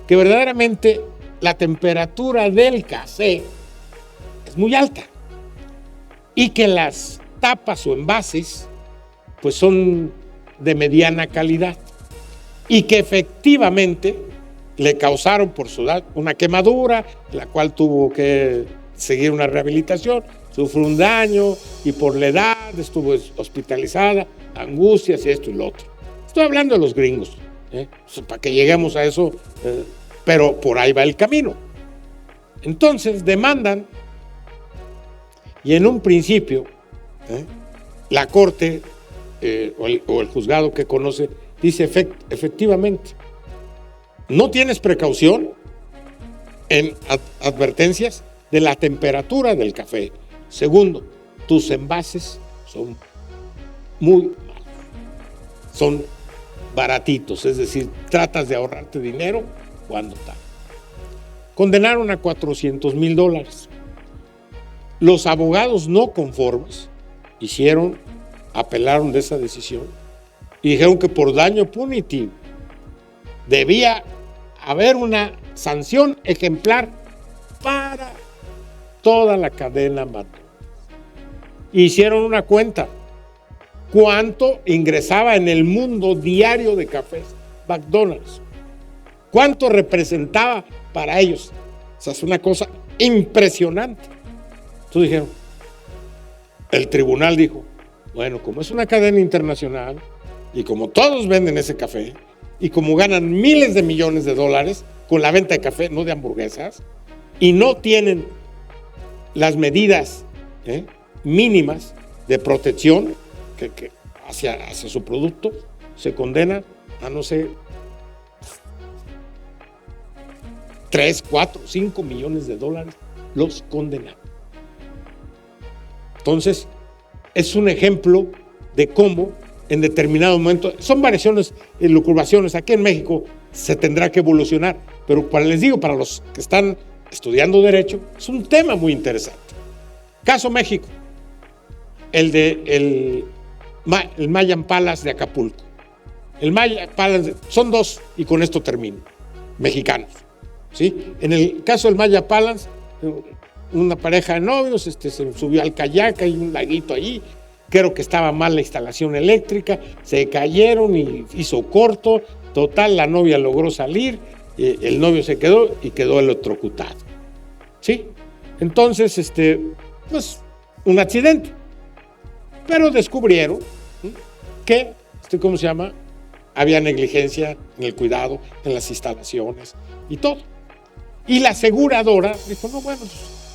que verdaderamente la temperatura del café es muy alta y que las tapas o envases pues son de mediana calidad y que efectivamente le causaron por su edad una quemadura, la cual tuvo que seguir una rehabilitación, sufrió un daño y por la edad estuvo hospitalizada, angustias y esto y lo otro. Estoy hablando de los gringos, para que lleguemos a eso, pero por ahí va el camino. Entonces demandan y en un principio la corte o el juzgado que conoce dice efectivamente, no tienes precaución en advertencias de la temperatura del café. Segundo, tus envases son muy malos, son baratitos, es decir, tratas de ahorrarte dinero cuando tal. Condenaron a $400,000. Los abogados no conformes apelaron de esa decisión y dijeron que por daño punitivo debía haber una sanción ejemplar para toda la cadena McDonald's. Hicieron una cuenta, cuánto ingresaba en el mundo diario de cafés McDonald's, cuánto representaba para ellos. O sea, es una cosa impresionante. Entonces dijeron, el tribunal dijo, bueno, como es una cadena internacional y como todos venden ese café y como ganan miles de millones de dólares con la venta de café, no de hamburguesas, y no tienen las medidas mínimas de protección que hacia su producto, se condena a no sé 3, 4, 5 millones de dólares, los condenan. Entonces, es un ejemplo de cómo en determinado momento, son variaciones y lucubraciones, aquí en México se tendrá que evolucionar, pero les digo, para los que están estudiando Derecho, es un tema muy interesante. Caso México, el Mayan Palace de Acapulco. El Mayan Palace, son dos, y con esto termino, mexicanos, ¿sí? En el caso del Mayan Palace, una pareja de novios, se subió al kayak, hay un laguito ahí, creo que estaba mal la instalación eléctrica, se cayeron y hizo corto, total, la novia logró salir, el novio se quedó y quedó electrocutado, ¿sí? Entonces, pues, un accidente, pero descubrieron que, ¿cómo se llama? Había negligencia en el cuidado, en las instalaciones y todo. Y la aseguradora dijo, no, bueno,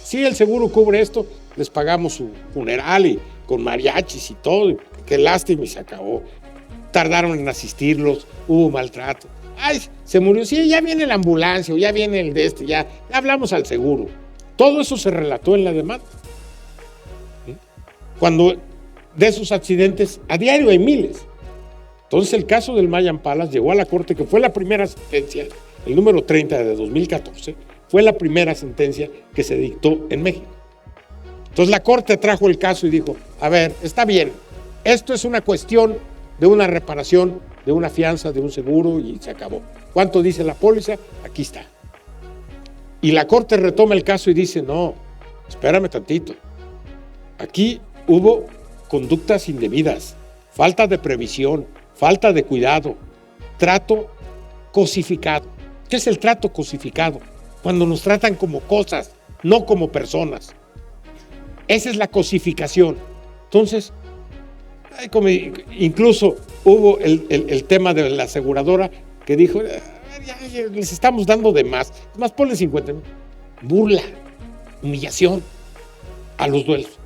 si el seguro cubre esto, les pagamos su funeral y con mariachis y todo, y qué lástima, y se acabó. Tardaron en asistirlos, hubo maltrato. Ay, se murió, sí, ya viene la ambulancia, o ya viene el de ya hablamos al seguro. Todo eso se relató en la demanda. Cuando de esos accidentes, a diario hay miles. Entonces el caso del Mayan Palace llegó a la corte, que fue la primera sentencia, el número 30 de 2014, fue la primera sentencia que se dictó en México. Entonces la corte trajo el caso y dijo, a ver, está bien, esto es una cuestión de una reparación, de una fianza, de un seguro y se acabó. ¿Cuánto dice la póliza? Aquí está. Y la corte retoma el caso y dice, no, espérame tantito, aquí hubo conductas indebidas, falta de previsión, falta de cuidado, trato cosificado. ¿Qué es el trato cosificado? Cuando nos tratan como cosas, no como personas. Esa es la cosificación. Entonces, incluso hubo el tema de la aseguradora que dijo, ya les estamos dando de más. Es más, ponle 50. Burla, humillación a los duelos.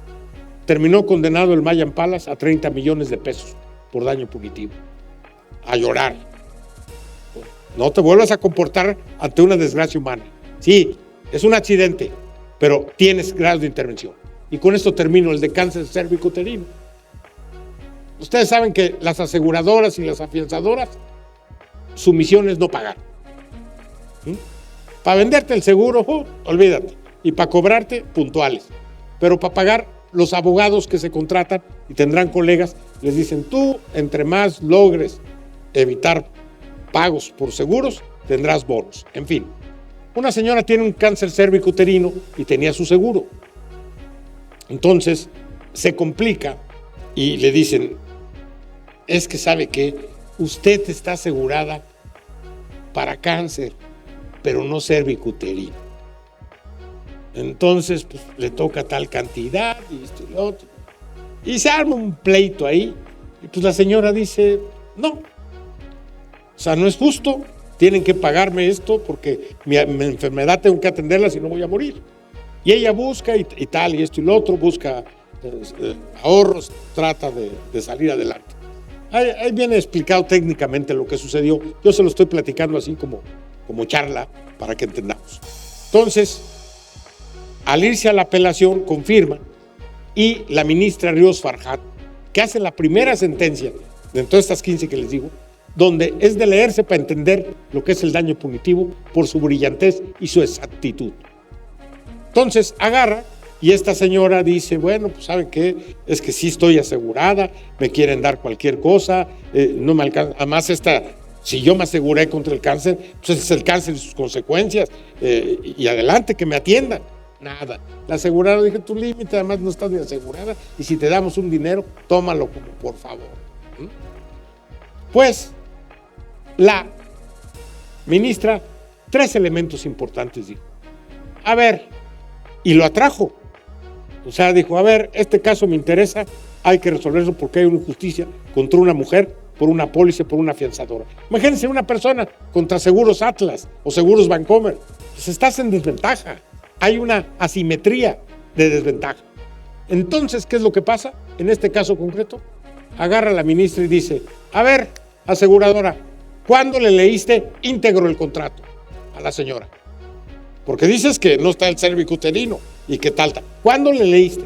Terminó condenado el Mayan Palace a 30 millones de pesos por daño punitivo. A llorar. No te vuelvas a comportar ante una desgracia humana. Sí, es un accidente, pero tienes grados de intervención. Y con esto termino el de cáncer cervicuterino. Ustedes saben que las aseguradoras y las afianzadoras, su misión es no pagar. Para venderte el seguro, olvídate. Y para cobrarte, puntuales. Pero para pagar, los abogados que se contratan y tendrán colegas, les dicen, tú, entre más logres evitar pagos por seguros, tendrás bonos. En fin, una señora tiene un cáncer cervicuterino y tenía su seguro. Entonces, se complica y le dicen, es que sabe que usted está asegurada para cáncer, pero no cervicuterino. Entonces, pues, le toca tal cantidad y esto y lo otro. Y se arma un pleito ahí. Y pues la señora dice, no. O sea, no es justo. Tienen que pagarme esto porque mi enfermedad tengo que atenderla si no voy a morir. Y ella busca y tal, y esto y lo otro, busca ahorros, trata de salir adelante. Ahí viene explicado técnicamente lo que sucedió. Yo se lo estoy platicando así como charla para que entendamos. Entonces, al irse a la apelación, confirma, y la ministra Ríos Farjat, que hace la primera sentencia de todas estas 15 que les digo, donde es de leerse para entender lo que es el daño punitivo por su brillantez y su exactitud. Entonces agarra y esta señora dice, bueno, pues ¿saben qué? Es que sí estoy asegurada, me quieren dar cualquier cosa, no me alcanza. Además, si yo me aseguré contra el cáncer, pues es el cáncer y sus consecuencias, y adelante, que me atiendan. Nada. La aseguradora dijo, tu límite, además no estás ni asegurada, y si te damos un dinero, tómalo como por favor. Pues, la ministra, 3 elementos importantes dijo. A ver, y lo atrajo. O sea, dijo, a ver, este caso me interesa, hay que resolverlo porque hay una injusticia contra una mujer por una póliza, por una afianzadora. Imagínense una persona contra Seguros Atlas o Seguros Bancomer. Pues estás en desventaja. Hay una asimetría de desventaja. Entonces, ¿qué es lo que pasa? En este caso concreto, agarra a la ministra y dice, a ver, aseguradora, ¿cuándo le leíste íntegro el contrato a la señora? Porque dices que no está el cervicuterino y que tal. ¿Cuándo le leíste?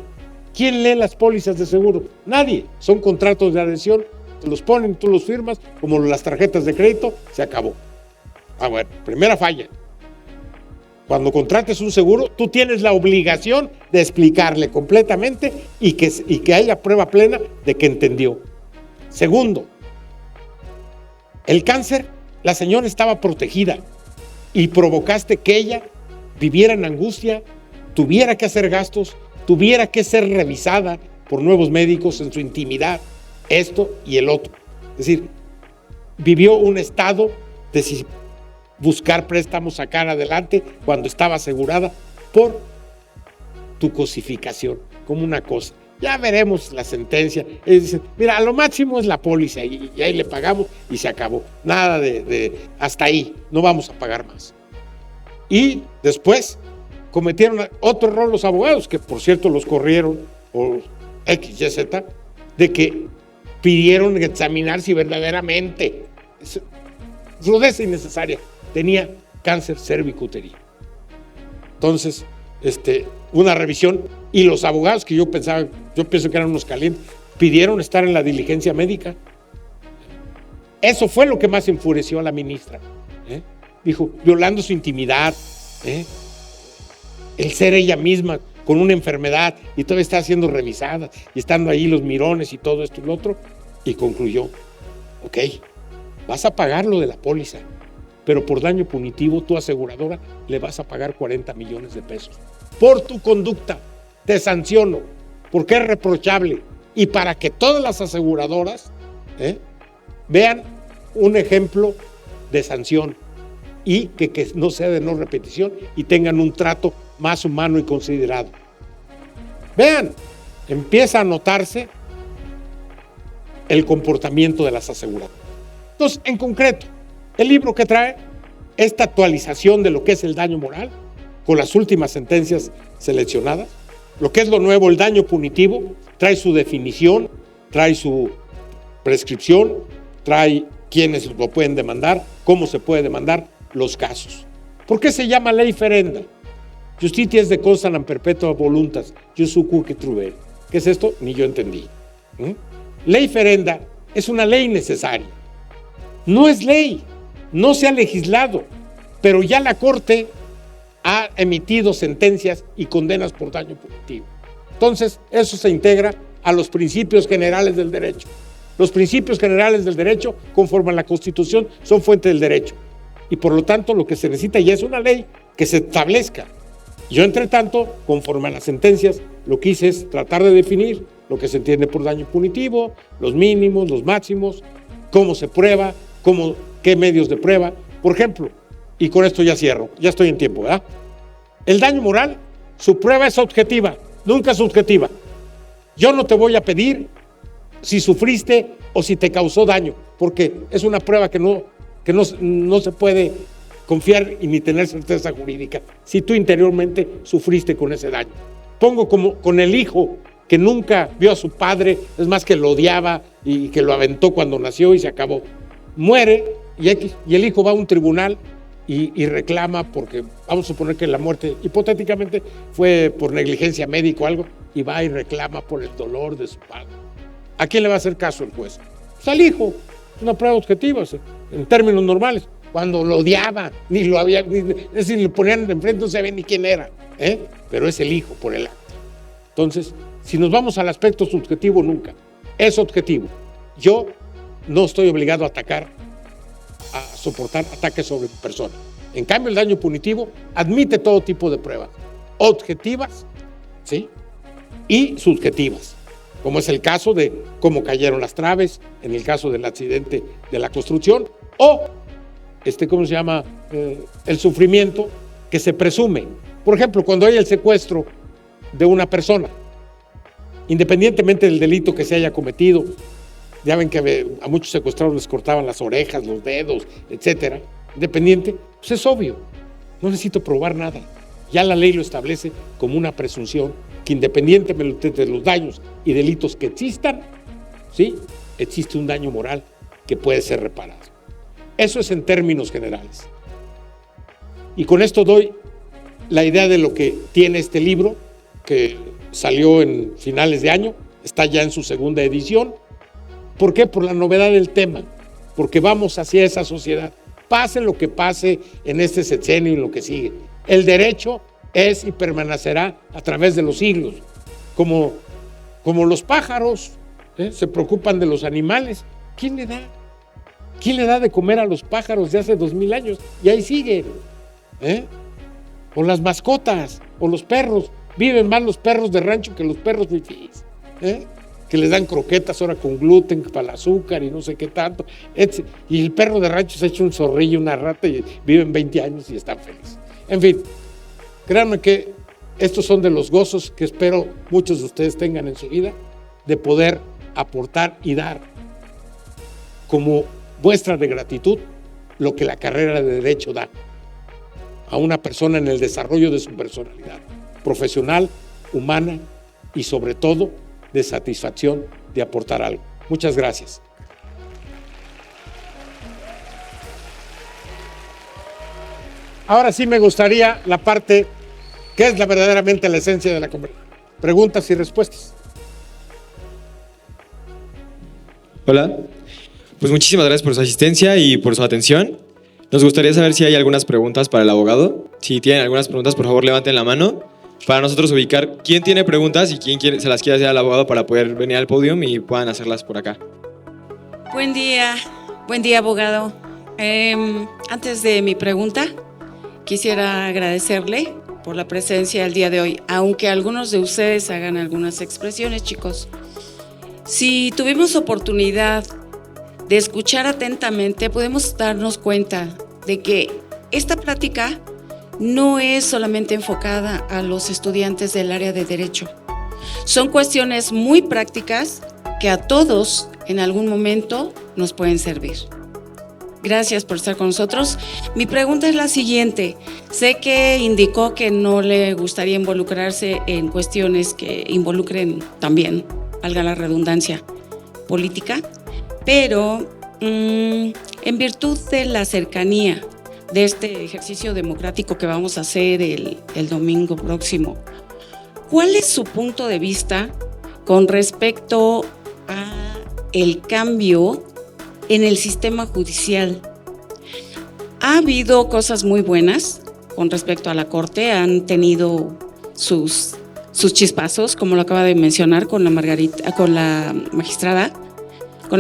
¿Quién lee las pólizas de seguro? Nadie. Son contratos de adhesión, te los ponen, tú los firmas, como las tarjetas de crédito, se acabó. Bueno, primera falla. Cuando contrates un seguro, tú tienes la obligación de explicarle completamente y que haya prueba plena de que entendió. Segundo, el cáncer, la señora estaba protegida y provocaste que ella viviera en angustia, tuviera que hacer gastos, tuviera que ser revisada por nuevos médicos en su intimidad, esto y el otro. Es decir, vivió un estado de si buscar préstamos, sacar adelante cuando estaba asegurada por tu cosificación, como una cosa. Ya veremos la sentencia. Dicen, mira, a lo máximo es la póliza y ahí le pagamos y se acabó. Nada de hasta ahí, no vamos a pagar más. Y después cometieron otro error los abogados, que por cierto los corrieron por X, Y, Z, de que pidieron examinar si verdaderamente, rudeza innecesaria, tenía cáncer cervicuterino. Entonces, una revisión, y los abogados que yo pienso que eran unos calientes, pidieron estar en la diligencia médica. Eso fue lo que más enfureció a la ministra. Dijo, violando su intimidad, el ser ella misma con una enfermedad y todavía está siendo revisada y estando ahí los mirones y todo esto y lo otro, y concluyó, ok, vas a pagar lo de la póliza, pero por daño punitivo tu aseguradora le vas a pagar 40 millones de pesos. Por tu conducta te sanciono, porque es reprochable, y para que todas las aseguradoras vean un ejemplo de sanción y que no sea de no repetición y tengan un trato más humano y considerado. Vean, empieza a notarse el comportamiento de las aseguradoras. Entonces, en concreto, el libro que trae esta actualización de lo que es el daño moral con las últimas sentencias seleccionadas, lo que es lo nuevo, el daño punitivo, trae su definición, trae su prescripción, trae quiénes lo pueden demandar, cómo se puede demandar, los casos. ¿Por qué se llama ley ferenda? Justitia es de constant perpetua voluntas, jus cuique truere. ¿Qué es esto? Ni yo entendí. Ley ferenda es una ley necesaria. No es ley, no se ha legislado, pero ya la Corte ha emitido sentencias y condenas por daño punitivo. Entonces, eso se integra a los principios generales del derecho. Los principios generales del derecho, conforme a la Constitución, son fuente del derecho. Y por lo tanto, lo que se necesita ya es una ley que se establezca. Yo, entre tanto, conforme a las sentencias, lo que hice es tratar de definir lo que se entiende por daño punitivo, los mínimos, los máximos, cómo se prueba, qué medios de prueba. Por ejemplo, y con esto ya cierro, ya estoy en tiempo, ¿verdad? El daño moral, su prueba es objetiva, nunca es subjetiva. Yo no te voy a pedir si sufriste o si te causó daño, porque es una prueba que no se puede confiar y ni tener certeza jurídica si tú interiormente sufriste con ese daño. Pongo como con el hijo que nunca vio a su padre, es más que lo odiaba y que lo aventó cuando nació y se acabó. Muere y el hijo va a un tribunal y reclama porque vamos a suponer que la muerte hipotéticamente fue por negligencia médica o algo, y va y reclama por el dolor de su padre. ¿A quién le va a hacer caso el juez? Pues al hijo. Es una prueba objetiva, en términos normales. Cuando lo odiaba, ni lo había, es decir, le ponían de enfrente, no sabía ni quién era, pero es el hijo por el acto. Entonces, si nos vamos al aspecto subjetivo, nunca. Es objetivo. Yo no estoy obligado a soportar ataques sobre mi persona. En cambio, el daño punitivo admite todo tipo de pruebas, objetivas, ¿sí?, y subjetivas, como es el caso de cómo cayeron las traves, en el caso del accidente de la construcción, o ¿cómo se llama? El sufrimiento que se presume. Por ejemplo, cuando hay el secuestro de una persona, independientemente del delito que se haya cometido, ya ven que a muchos secuestrados les cortaban las orejas, los dedos, etcétera, independiente, pues es obvio, no necesito probar nada. Ya la ley lo establece como una presunción que independientemente de los daños y delitos que existan, ¿sí?, existe un daño moral que puede ser reparado. Eso es en términos generales. Y con esto doy la idea de lo que tiene este libro, que salió en finales de año, está ya en su segunda edición. ¿Por qué? Por la novedad del tema, porque vamos hacia esa sociedad. Pase lo que pase en este sexenio y lo que sigue. El derecho es y permanecerá a través de los siglos. Como los pájaros se preocupan de los animales, ¿quién le da? ¿Quién le da de comer a los pájaros de hace 2000 años? Y ahí siguen. o las mascotas, o los perros. Viven más los perros de rancho que los perros fifís, que les dan croquetas ahora con gluten para el azúcar y no sé qué tanto. Y el perro de rancho se ha hecho un zorrillo, una rata y viven 20 años y están felices. En fin, créanme que estos son de los gozos que espero muchos de ustedes tengan en su vida, de poder aportar y dar como muestra de gratitud lo que la carrera de Derecho da a una persona en el desarrollo de su personalidad profesional, humana y sobre todo de satisfacción de aportar algo. Muchas gracias. Ahora sí me gustaría la parte que es verdaderamente la esencia de la conversación. Preguntas y respuestas. Hola, pues muchísimas gracias por su asistencia y por su atención. Nos gustaría saber si hay algunas preguntas para el abogado. Si tienen algunas preguntas, por favor levanten la mano para nosotros ubicar quién tiene preguntas y quién se las quiere hacer al abogado para poder venir al podio y puedan hacerlas por acá. Buen día abogado. Antes de mi pregunta, quisiera agradecerle por la presencia el día de hoy, aunque algunos de ustedes hagan algunas expresiones, chicos. Si tuvimos oportunidad de escuchar atentamente, podemos darnos cuenta de que esta plática no es solamente enfocada a los estudiantes del área de Derecho. Son cuestiones muy prácticas que a todos en algún momento nos pueden servir. Gracias por estar con nosotros. Mi pregunta es la siguiente. Sé que indicó que no le gustaría involucrarse en cuestiones que involucren también, valga la redundancia, política, pero en virtud de la cercanía de este ejercicio democrático que vamos a hacer el domingo próximo, ¿cuál es su punto de vista con respecto a el cambio en el sistema judicial? Ha habido cosas muy buenas con respecto a la Corte, han tenido sus chispazos, como lo acaba de mencionar con la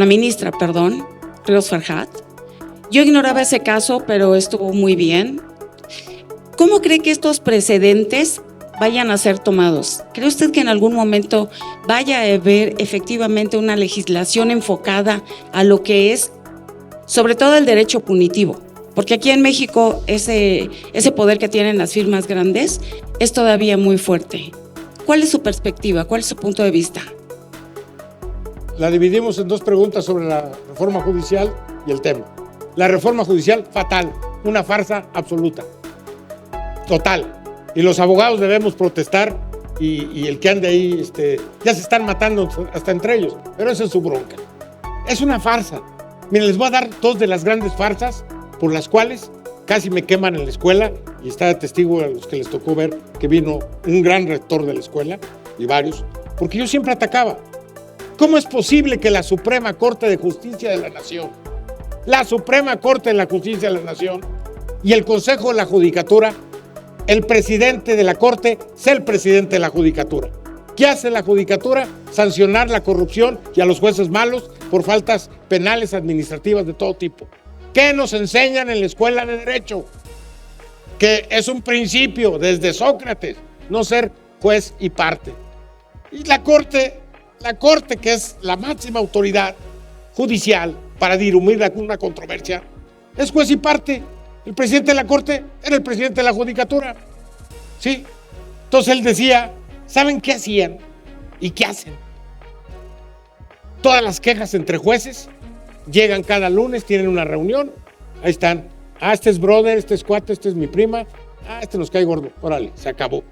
ministra, Ríos Farjat. Yo ignoraba ese caso, pero estuvo muy bien. ¿Cómo cree que estos precedentes vayan a ser tomados? ¿Cree usted que en algún momento vaya a haber efectivamente una legislación enfocada a lo que es, sobre todo, el derecho punitivo? Porque aquí en México ese poder que tienen las firmas grandes es todavía muy fuerte. ¿Cuál es su perspectiva? ¿Cuál es su punto de vista? La dividimos en dos preguntas sobre la reforma judicial y el tema. La reforma judicial, fatal, una farsa absoluta, total. Y los abogados debemos protestar y el que ande ahí, ya se están matando hasta entre ellos, pero esa es su bronca. Es una farsa. Miren, les voy a dar dos de las grandes farsas por las cuales casi me queman en la escuela, y está de testigo a los que les tocó ver que vino un gran rector de la escuela y varios, porque yo siempre atacaba. ¿Cómo es posible que la Suprema Corte de Justicia de la Nación, la Suprema Corte de la Justicia de la Nación y el Consejo de la Judicatura, el presidente de la Corte sea el presidente de la Judicatura? ¿Qué hace la Judicatura? Sancionar la corrupción y a los jueces malos por faltas penales administrativas de todo tipo. ¿Qué nos enseñan en la escuela de Derecho? Que es un principio desde Sócrates, no ser juez y parte. Y la Corte, que es la máxima autoridad judicial para dirimir una controversia, es juez y parte. El presidente de la Corte era el presidente de la Judicatura. ¿Sí? Entonces él decía, ¿saben qué hacían y qué hacen? Todas las quejas entre jueces llegan cada lunes, tienen una reunión, ahí están. Este es brother, este es cuate, este es mi prima. Este nos cae gordo. Órale, se acabó.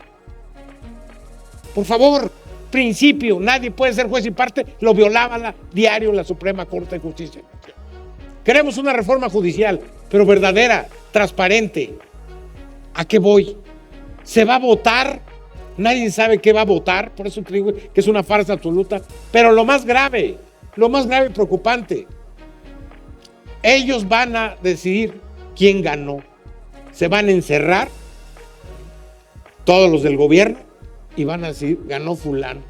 Por favor, principio, nadie puede ser juez y parte, lo violaba diario la Suprema Corte de Justicia. Queremos una reforma judicial, pero verdadera, transparente. ¿A qué voy? ¿Se va a votar? Nadie sabe qué va a votar, por eso te digo que es una farsa absoluta. Pero lo más grave y preocupante, ellos van a decidir quién ganó. Se van a encerrar todos los del gobierno y van a decir, ganó fulano,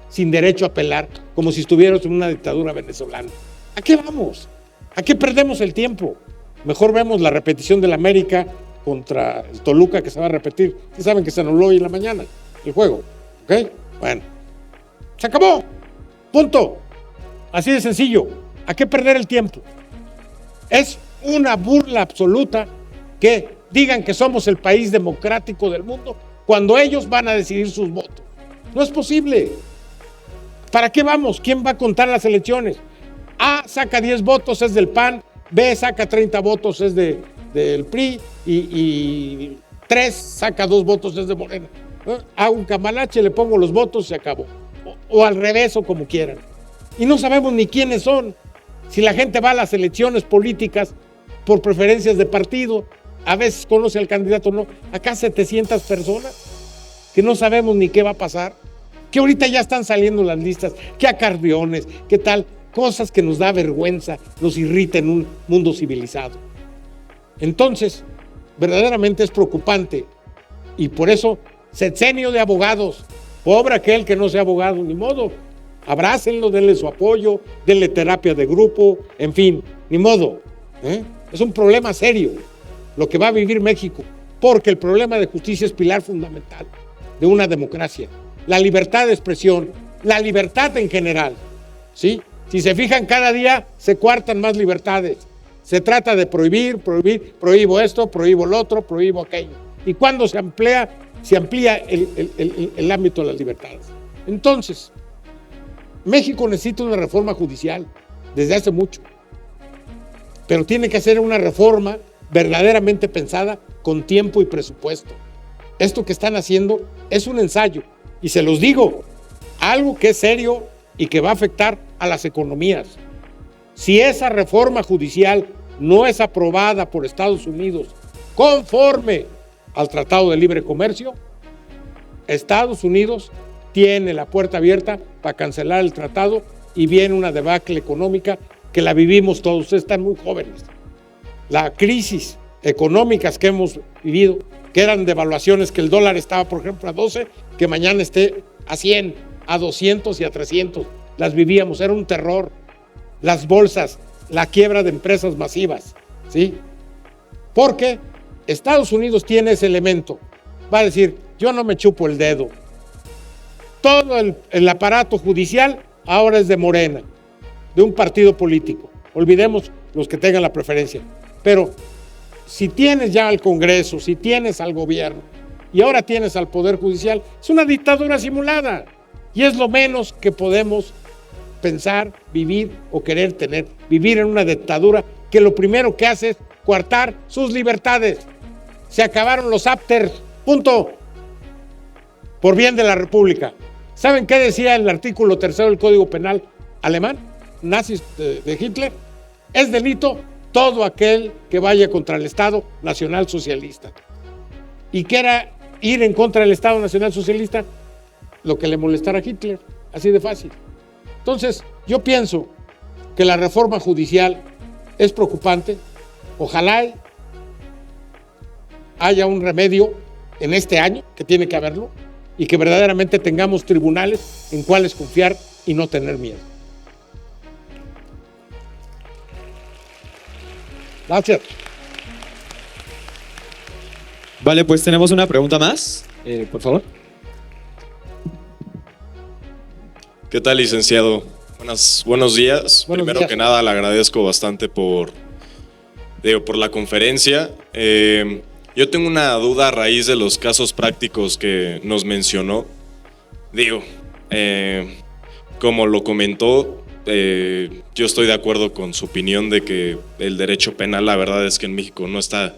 sin derecho a apelar, como si estuviéramos en una dictadura venezolana. ¿A qué vamos? ¿A qué perdemos el tiempo? Mejor vemos la repetición del América contra el Toluca, que se va a repetir. Sí saben que se anuló hoy en la mañana el juego, ¿ok? Bueno, se acabó, punto. Así de sencillo. ¿A qué perder el tiempo? Es una burla absoluta que digan que somos el país democrático del mundo cuando ellos van a decidir sus votos. No es posible. ¿Para qué vamos? ¿Quién va a contar las elecciones? A saca 10 votos, es del PAN. B saca 30 votos, es del PRI. Y 3 saca 2 votos, es de Morena. A un camalache le pongo los votos y se acabó. O al revés, o como quieran. Y no sabemos ni quiénes son. Si la gente va a las elecciones políticas por preferencias de partido, a veces conoce al candidato o no. Acá 700 personas que no sabemos ni qué va a pasar, que ahorita ya están saliendo las listas, que acardeones, que tal, cosas que nos da vergüenza, nos irrita en un mundo civilizado. Entonces, verdaderamente es preocupante y por eso, sexenio de abogados, pobre aquel que no sea abogado, ni modo. Abrácenlo, denle su apoyo, denle terapia de grupo, en fin, ni modo. Es un problema serio lo que va a vivir México, porque el problema de justicia es pilar fundamental de una democracia. La libertad de expresión, la libertad en general, ¿sí? Si se fijan, cada día se coartan más libertades. Se trata de prohibir, prohíbo esto, prohíbo lo otro, prohíbo aquello. Y cuando se amplía el ámbito de las libertades. Entonces, México necesita una reforma judicial desde hace mucho, pero tiene que hacer una reforma verdaderamente pensada con tiempo y presupuesto. Esto que están haciendo es un ensayo, y se los digo, algo que es serio y que va a afectar a las economías. Si esa reforma judicial no es aprobada por Estados Unidos conforme al Tratado de Libre Comercio, Estados Unidos tiene la puerta abierta para cancelar el tratado y viene una debacle económica que la vivimos todos. Ustedes están muy jóvenes. La crisis económicas que hemos vivido, que eran devaluaciones, que el dólar estaba, por ejemplo, a 12, que mañana esté a 100, a 200 y a 300. Las vivíamos, era un terror. Las bolsas, la quiebra de empresas masivas, ¿sí? Porque Estados Unidos tiene ese elemento. Va a decir, yo no me chupo el dedo. Todo el aparato judicial ahora es de Morena, de un partido político. Olvidemos los que tengan la preferencia. Pero si tienes ya al Congreso, si tienes al gobierno y ahora tienes al Poder Judicial, es una dictadura simulada. Y es lo menos que podemos pensar, vivir o querer tener. Vivir en una dictadura que lo primero que hace es coartar sus libertades. Se acabaron los afters, punto. Por bien de la República. ¿Saben qué decía el artículo 3 del Código Penal alemán, nazis de Hitler? Es delito todo aquel que vaya contra el Estado Nacional Socialista. ¿Y qué era ir en contra del Estado Nacional Socialista? Lo que le molestara a Hitler, así de fácil. Entonces, yo pienso que la reforma judicial es preocupante. Ojalá haya un remedio en este año, que tiene que haberlo, y que verdaderamente tengamos tribunales en cuales confiar y no tener miedo. Gracias. Vale, pues tenemos una pregunta más, por favor. ¿Qué tal, licenciado? Buenos días. Primero que nada, le agradezco bastante por la conferencia. Yo tengo una duda a raíz de los casos prácticos que nos mencionó. Como lo comentó, yo estoy de acuerdo con su opinión de que el derecho penal, la verdad es que en México no está...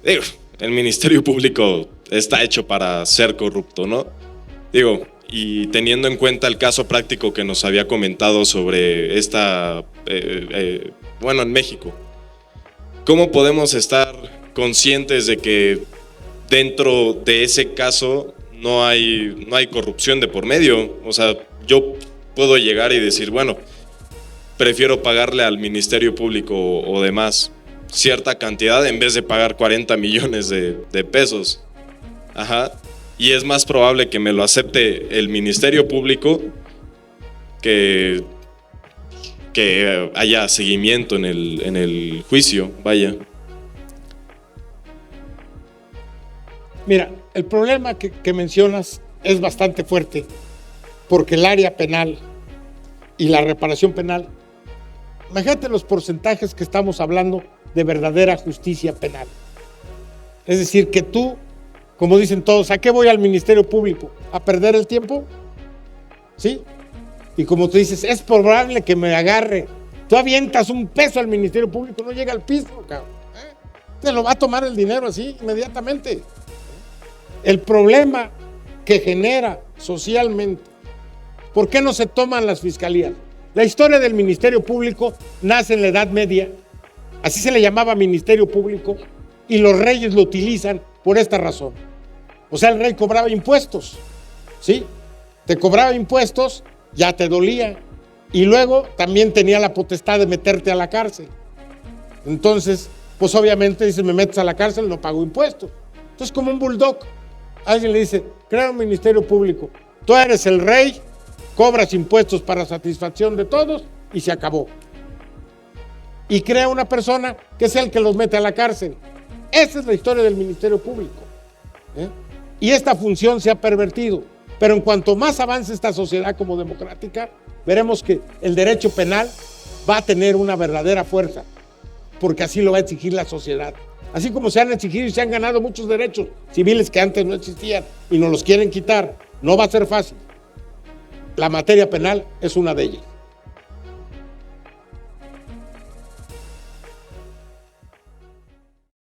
el Ministerio Público está hecho para ser corrupto, ¿no? Y teniendo en cuenta el caso práctico que nos había comentado sobre en México, ¿cómo podemos estar conscientes de que dentro de ese caso no hay corrupción de por medio? O sea, yo puedo llegar y decir, bueno, prefiero pagarle al Ministerio Público o demás cierta cantidad en vez de pagar 40 millones de pesos. Ajá. Y es más probable que me lo acepte el Ministerio Público que haya seguimiento en el juicio, vaya. Mira, el problema que mencionas es bastante fuerte, porque el área penal y la reparación penal, imagínate los porcentajes que estamos hablando de verdadera justicia penal. Es decir, que tú, como dicen todos, ¿a qué voy al Ministerio Público? ¿A perder el tiempo? ¿Sí? Y como tú dices, es probable que me agarre. Tú avientas un peso al Ministerio Público, no llega al piso, cabrón. Te lo va a tomar el dinero así, inmediatamente. El problema que genera socialmente, ¿por qué no se toman las fiscalías? La historia del Ministerio Público nace en la Edad Media, así se le llamaba Ministerio Público, y los reyes lo utilizan por esta razón. O sea, el rey cobraba impuestos, ¿sí? Te cobraba impuestos, ya te dolía, y luego también tenía la potestad de meterte a la cárcel. Entonces, pues obviamente dice, me metes a la cárcel, no pago impuestos. Entonces, como un bulldog, alguien le dice, crea un Ministerio Público, tú eres el rey, cobras impuestos para satisfacción de todos y se acabó. Y crea una persona que es el que los mete a la cárcel. Esa es la historia del Ministerio Público. Y esta función se ha pervertido. Pero en cuanto más avance esta sociedad como democrática, veremos que el derecho penal va a tener una verdadera fuerza, porque así lo va a exigir la sociedad. Así como se han exigido y se han ganado muchos derechos civiles que antes no existían y nos los quieren quitar, no va a ser fácil. La materia penal es una de ellas.